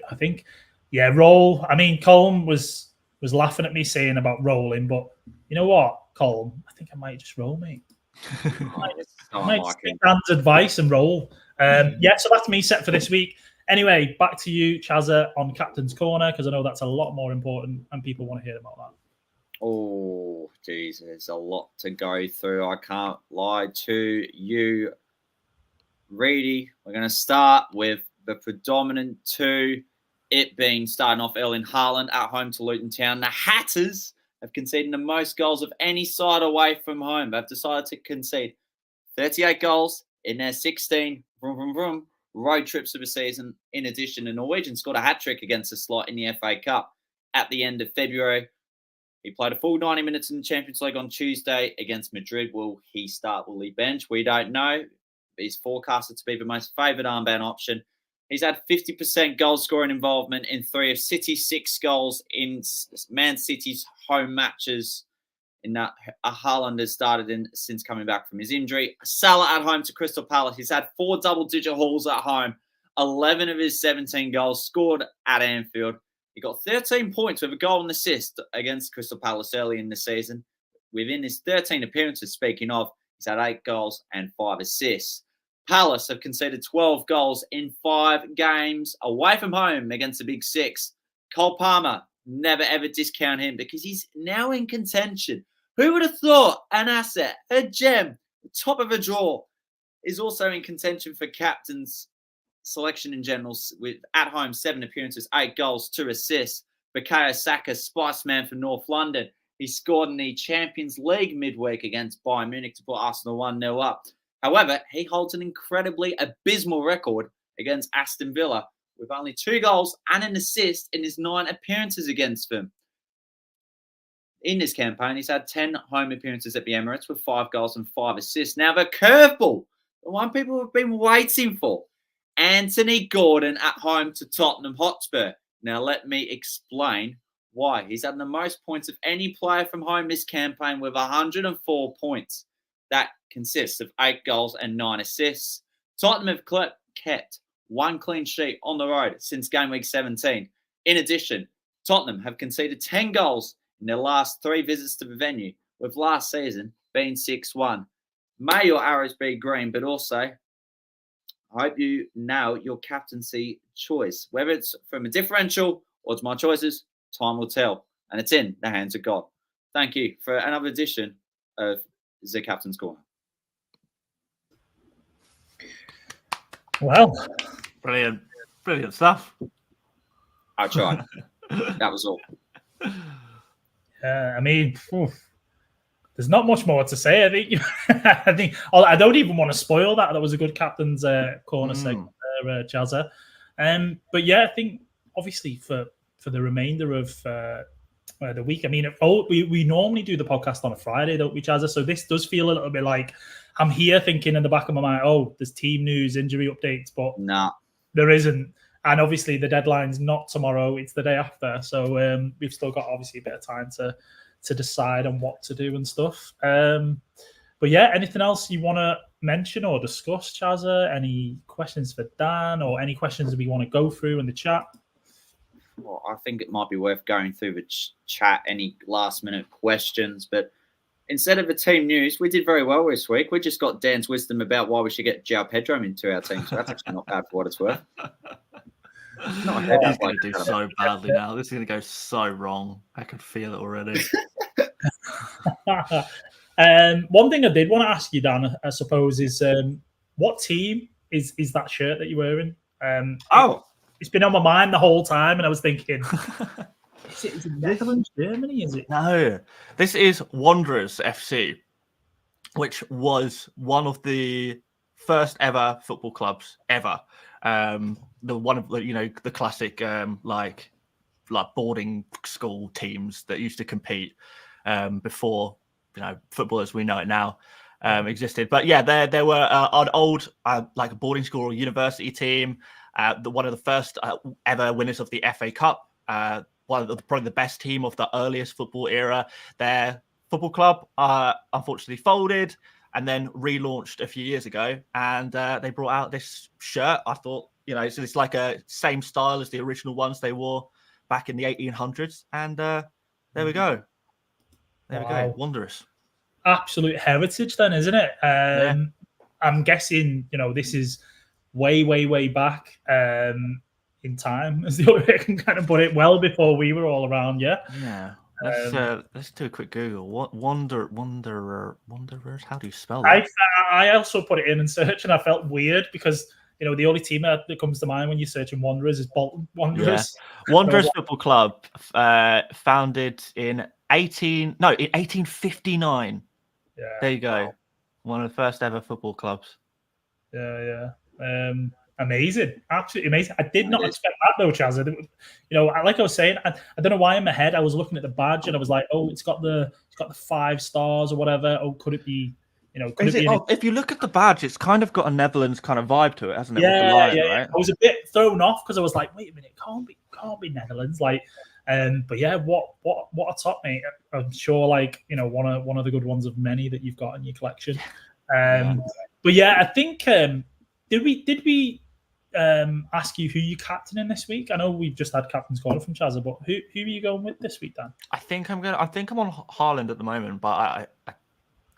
roll. I mean, Colm was was laughing at me saying about rolling, but you know what, Colm? I think I might just roll, mate. I might just take Dan's advice and roll. Yeah, so that's me set for this week. Anyway, back to you, Chazza, on Captain's Corner, because I know that's a lot more important and people want to hear about that. Oh, geez, there's a lot to go through. I can't lie to you, Reedy. We're going to start with the predominant two, it being starting off Erling Haaland at home to Luton Town. The Hatters have conceded the most goals of any side away from home. They've decided to concede 38 goals in their 16 road trips of the season. In addition, the Norwegian scored a hat-trick against the Slot in the FA Cup at the end of February. He played a full 90 minutes in the Champions League on Tuesday against Madrid. Will he start? Will he bench? We don't know. He's forecasted to be the most favoured armband option. He's had 50% goal scoring involvement in 3 of City's 6 goals in Man City's home matches. In that, Haaland has started in since coming back from his injury. Salah at home to Crystal Palace. He's had 4 double-digit hauls at home. 11 of his 17 goals scored at Anfield. He got 13 points with a goal and assist against Crystal Palace early in the season. Within his 13 appearances, speaking of, he's had 8 goals and 5 assists. Palace have conceded 12 goals in 5 games away from home against the Big Six. Cole Palmer, never ever discount him because he's now in contention. Who would have thought an asset, a gem, top of a draw, is also in contention for captain's selection in general, with at home 7 appearances, 8 goals, 2 assists. Bukayo Saka, spice man for North London. He scored in the Champions League midweek against Bayern Munich to put Arsenal 1-0 up. However, he holds an incredibly abysmal record against Aston Villa with only 2 goals and an assist in his 9 appearances against them. In this campaign, he's had 10 home appearances at the Emirates with 5 goals and 5 assists. Now, the curveball, the one people have been waiting for, Anthony Gordon at home to Tottenham Hotspur. Now, let me explain why. He's had the most points of any player from home this campaign with 104 points. That consists of 8 goals and 9 assists. Tottenham have kept 1 clean sheet on the road since game week 17. In addition, Tottenham have conceded 10 goals in their last 3 visits to the venue, with last season being 6-1. May your arrows be green, but also I hope you nail your captaincy choice. Whether it's from a differential or it's my choices, time will tell. And it's in the hands of God. Thank you for another edition of The Captain's Corner. Well, Brilliant. Brilliant stuff. I tried. That was all. I mean, there's not much more to say. I think I don't even want to spoil that. That was a good captain's corner segment there, Chazza. But yeah, I think obviously for the remainder of the week, I mean, we normally do the podcast on a Friday, don't we, Chazza? So this does feel a little bit like I'm here thinking in the back of my mind, oh, there's team news, injury updates, but there isn't. And obviously the deadline's not tomorrow, it's the day after. So we've still got obviously a bit of time to decide on what to do and stuff. But yeah, anything else you want to mention or discuss, Chazza? Any questions for Dan or any questions that we want to go through in the chat? Well, I think it might be worth going through the chat, any last minute questions. But instead of the team news, we did very well this week. We just got Dan's wisdom about why we should get Joao Pedro into our team. So that's actually not bad for what it's worth. He's going to do so badly now. This is going to go so wrong. I can feel it already. One thing I did want to ask you, Dan, I suppose, is what team is that shirt that you're wearing? It's been on my mind the whole time, and I was thinking, is it Netherlands, Germany? Is it? No, this is Wanderers FC, which was one of the first ever football clubs ever. The one of the classic like boarding school teams that used to compete before football as we know it now existed. But yeah, there were an old like a boarding school or university team. One of the first ever winners of the FA Cup. One of probably the best team of the earliest football era. Their football club unfortunately folded and then relaunched a few years ago, and they brought out this shirt. I thought, so it's like a same style as the original ones they wore back in the 1800s, and There we go. There we go. Wow. Wondrous. Absolute heritage then, isn't it? Yeah. I'm guessing, this is way back in time, is the only way I can kind of put it, well before we were all around, yeah? Yeah. Let's do a quick Google. What Wanderers? How do you spell that? I also put it in search, and I felt weird because the only team that comes to mind when you're searching Wanderers is Bolton Wanderers. Yeah. Wanderers Football Club, founded in 1859. Yeah. There you go. Wow. One of the first ever football clubs. Yeah. Amazing, absolutely amazing. I did not expect that though, Chaz. Like I was saying, I don't know why in my head I was looking at the badge and I was like, oh, it's got the 5 stars or whatever. Oh, could it be? If you look at the badge, it's kind of got a Netherlands kind of vibe to it, hasn't it? Yeah, with the lion, yeah. Right? I was a bit thrown off because I was like, wait a minute, it can't be Netherlands. Like, but yeah, what a top, mate. I'm sure, like, one of the good ones of many that you've got in your collection. But yeah, I think did we ask you who you captaining this week? I know we've just had captain's corner from Chazza, but who are you going with this week, Dan? I think I'm on Haaland at the moment, but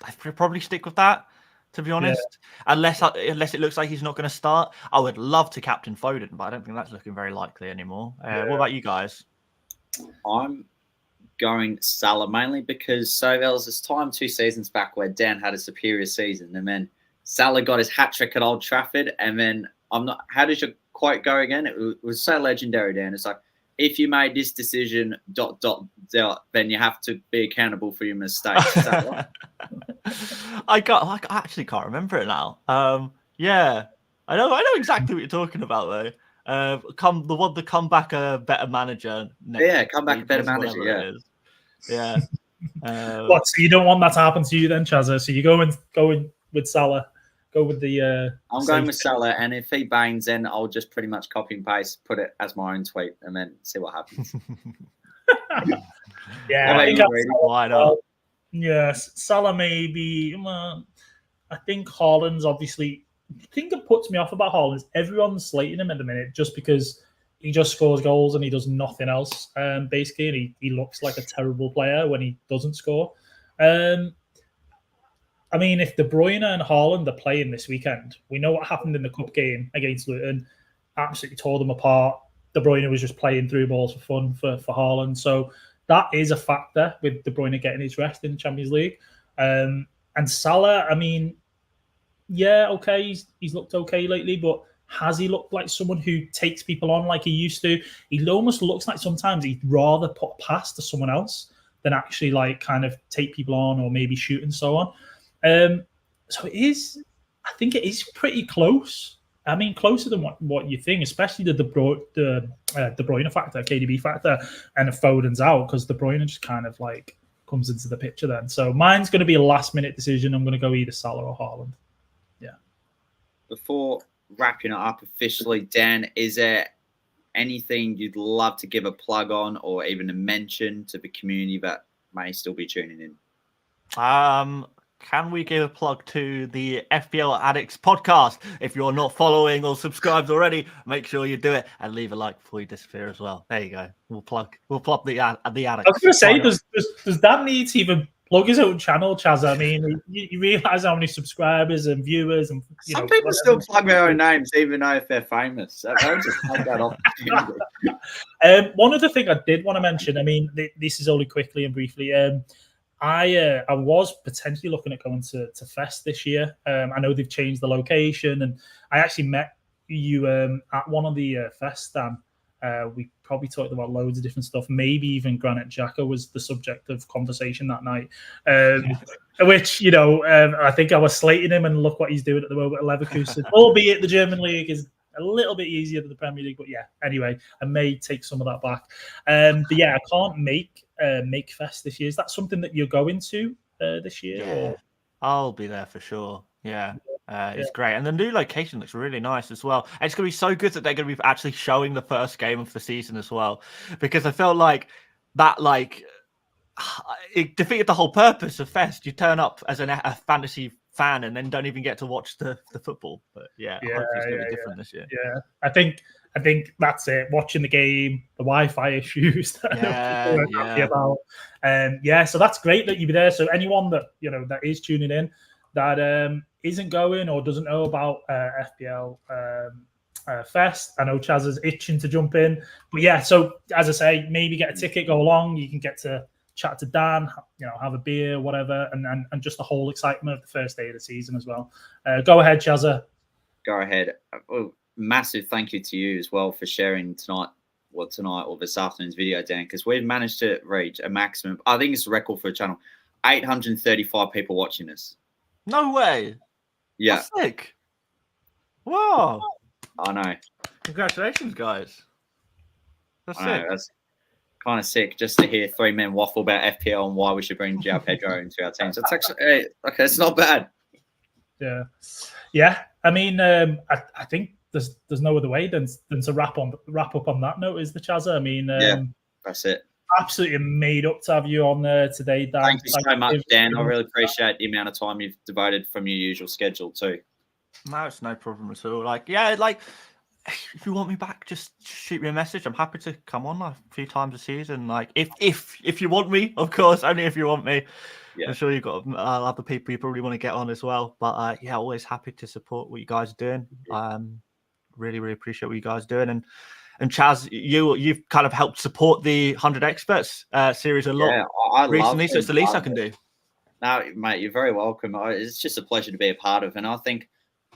I'd probably stick with that, to be honest. Yeah. Unless it looks like he's not going to start. I would love to captain Foden, but I don't think that's looking very likely anymore. What about you guys? I'm going Salah mainly because there was this time 2 seasons back where Dan had a superior season, and then Salah got his hat trick at Old Trafford, and then how does your quote go again? It was so legendary, Dan. It's like, if you made this decision ... then you have to be accountable for your mistakes. Is that right? I actually can't remember it now. Yeah, I know exactly what you're talking about though. The comeback a better manager. Comeback a better manager. Yeah. What? So you don't want that to happen to you then, Chazza? So you're going with Salah. Go with the. I'm going with Salah, and if he bangs, then I'll just pretty much copy and paste, put it as my own tweet, and then see what happens. Yeah, why not? Yes, Salah maybe. I think Haaland's obviously. The thing that puts me off about Haaland is everyone's slating him at the minute just because he just scores goals and he does nothing else. Basically, and he looks like a terrible player when he doesn't score. I mean, if De Bruyne and Haaland are playing this weekend, we know what happened in the cup game against Luton. Absolutely tore them apart. De Bruyne was just playing through balls for fun for Haaland. So that is a factor with De Bruyne getting his rest in the Champions League. And Salah, I mean, yeah, okay, he's looked okay lately, but has he looked like someone who takes people on like he used to? He almost looks like sometimes he'd rather put a pass to someone else than actually like kind of take people on or maybe shoot and so on. So it is, I think it is pretty close. I mean, closer than what you think, especially the De Bruyne factor, KDB factor, and if Foden's out, because De Bruyne just kind of like comes into the picture then. So mine's going to be a last-minute decision. I'm going to go either Salah or Haaland. Yeah. Before wrapping it up officially, Dan, is there anything you'd love to give a plug on or even a mention to the community that may still be tuning in? Can we give a plug to the FPL Addicts podcast? If you're not following or subscribed already, make sure you do it and leave a like before you disappear as well. There you go. We'll plug the Addicts. I was going to say, does Dan need to even plug his own channel, Chaz? I mean, you realise how many subscribers and viewers and some people still plug their own names, even though if they're famous. So don't just take that off. One other thing I did want to mention. I mean, this is only quickly and briefly. I was potentially looking at going to Fest this year. I know they've changed the location, and I actually met you at one of the Fest, Dan. We probably talked about loads of different stuff. Maybe even Granit Xhaka was the subject of conversation that night. Which, I think I was slating him, and look what he's doing at the moment at Leverkusen. Albeit the German league is a little bit easier than the Premier League, but yeah. Anyway, I may take some of that back. But yeah, I can't make Fest this year. Is that something that you're going to this year? Yeah, or? I'll be there for sure. Yeah. It's great. And the new location looks really nice as well. And it's going to be so good that they're going to be actually showing the first game of the season as well. Because I felt like that, it defeated the whole purpose of Fest. You turn up as a fantasy fan and then don't even get to watch the football. But hopefully it's going to be different this year. Yeah, I think that's it. Watching the game, the Wi-Fi issues that people are happy about. So that's great that you'll be there. So anyone that that is tuning in that isn't going or doesn't know about FPL Fest, I know Chaz is itching to jump in. But so as I say, maybe get a ticket, go along. You can get to chat to Dan, have a beer, whatever, and just the whole excitement of the first day of the season as well. Go ahead, Chazza. Go ahead. Well, massive thank you to you as well for sharing tonight or this afternoon's video, Dan, because we've managed to reach a maximum. I think it's a record for a channel. 835 people watching this. No way. Yeah. That's sick. Wow. I know. Congratulations, guys. That's sick. That's kind of sick just to hear three men waffle about FPL and why we should bring Joao Pedro into our team. So it's actually okay. It's not bad. Yeah. I mean, I think there's no other way than to wrap up on that note, is the Chazza. I mean, that's it. Absolutely made up to have you on today, Dan. Thank you so much, Dan. I really appreciate the amount of time you've devoted from your usual schedule too. No, it's no problem at all. If you want me back, just shoot me a message. I'm happy to come on a few times a season. If you want me, of course, only if you want me. Yeah. I'm sure you've got other people you probably want to get on as well. But always happy to support what you guys are doing. Really, really appreciate what you guys are doing. And Chaz, you've kind of helped support the 100 Experts series a lot recently, so it's the least I can do. No, mate, you're very welcome. It's just a pleasure to be a part of. And I think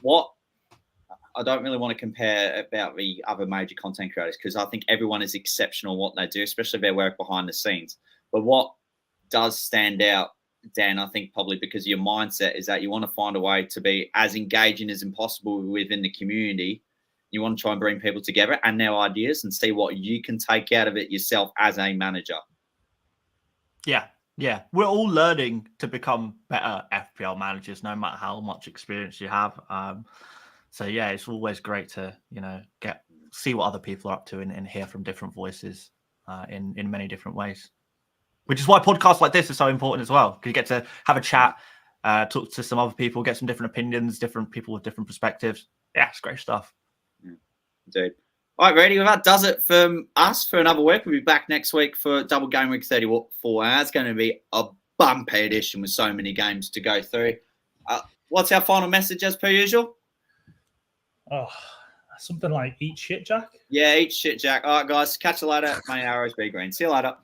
I don't really want to compare about the other major content creators because I think everyone is exceptional in what they do, especially their work behind the scenes. But what does stand out, Dan, I think probably because of your mindset, is that you want to find a way to be as engaging as possible within the community. You want to try and bring people together and their ideas and see what you can take out of it yourself as a manager. Yeah. We're all learning to become better FPL managers, no matter how much experience you have. So it's always great to see what other people are up to and hear from different voices in many different ways. Which is why podcasts like this are so important as well, because you get to have a chat, talk to some other people, get some different opinions, different people with different perspectives. Yeah, it's great stuff. Indeed. All right, ready? Well, that does it from us for another week. We'll be back next week for double game week 34. It's going to be a bumpy edition with so many games to go through. What's our final message as per usual? Oh, something like eat shit, Jack. Yeah, eat shit, Jack. All right, guys. Catch you later. May arrows be green. See you later.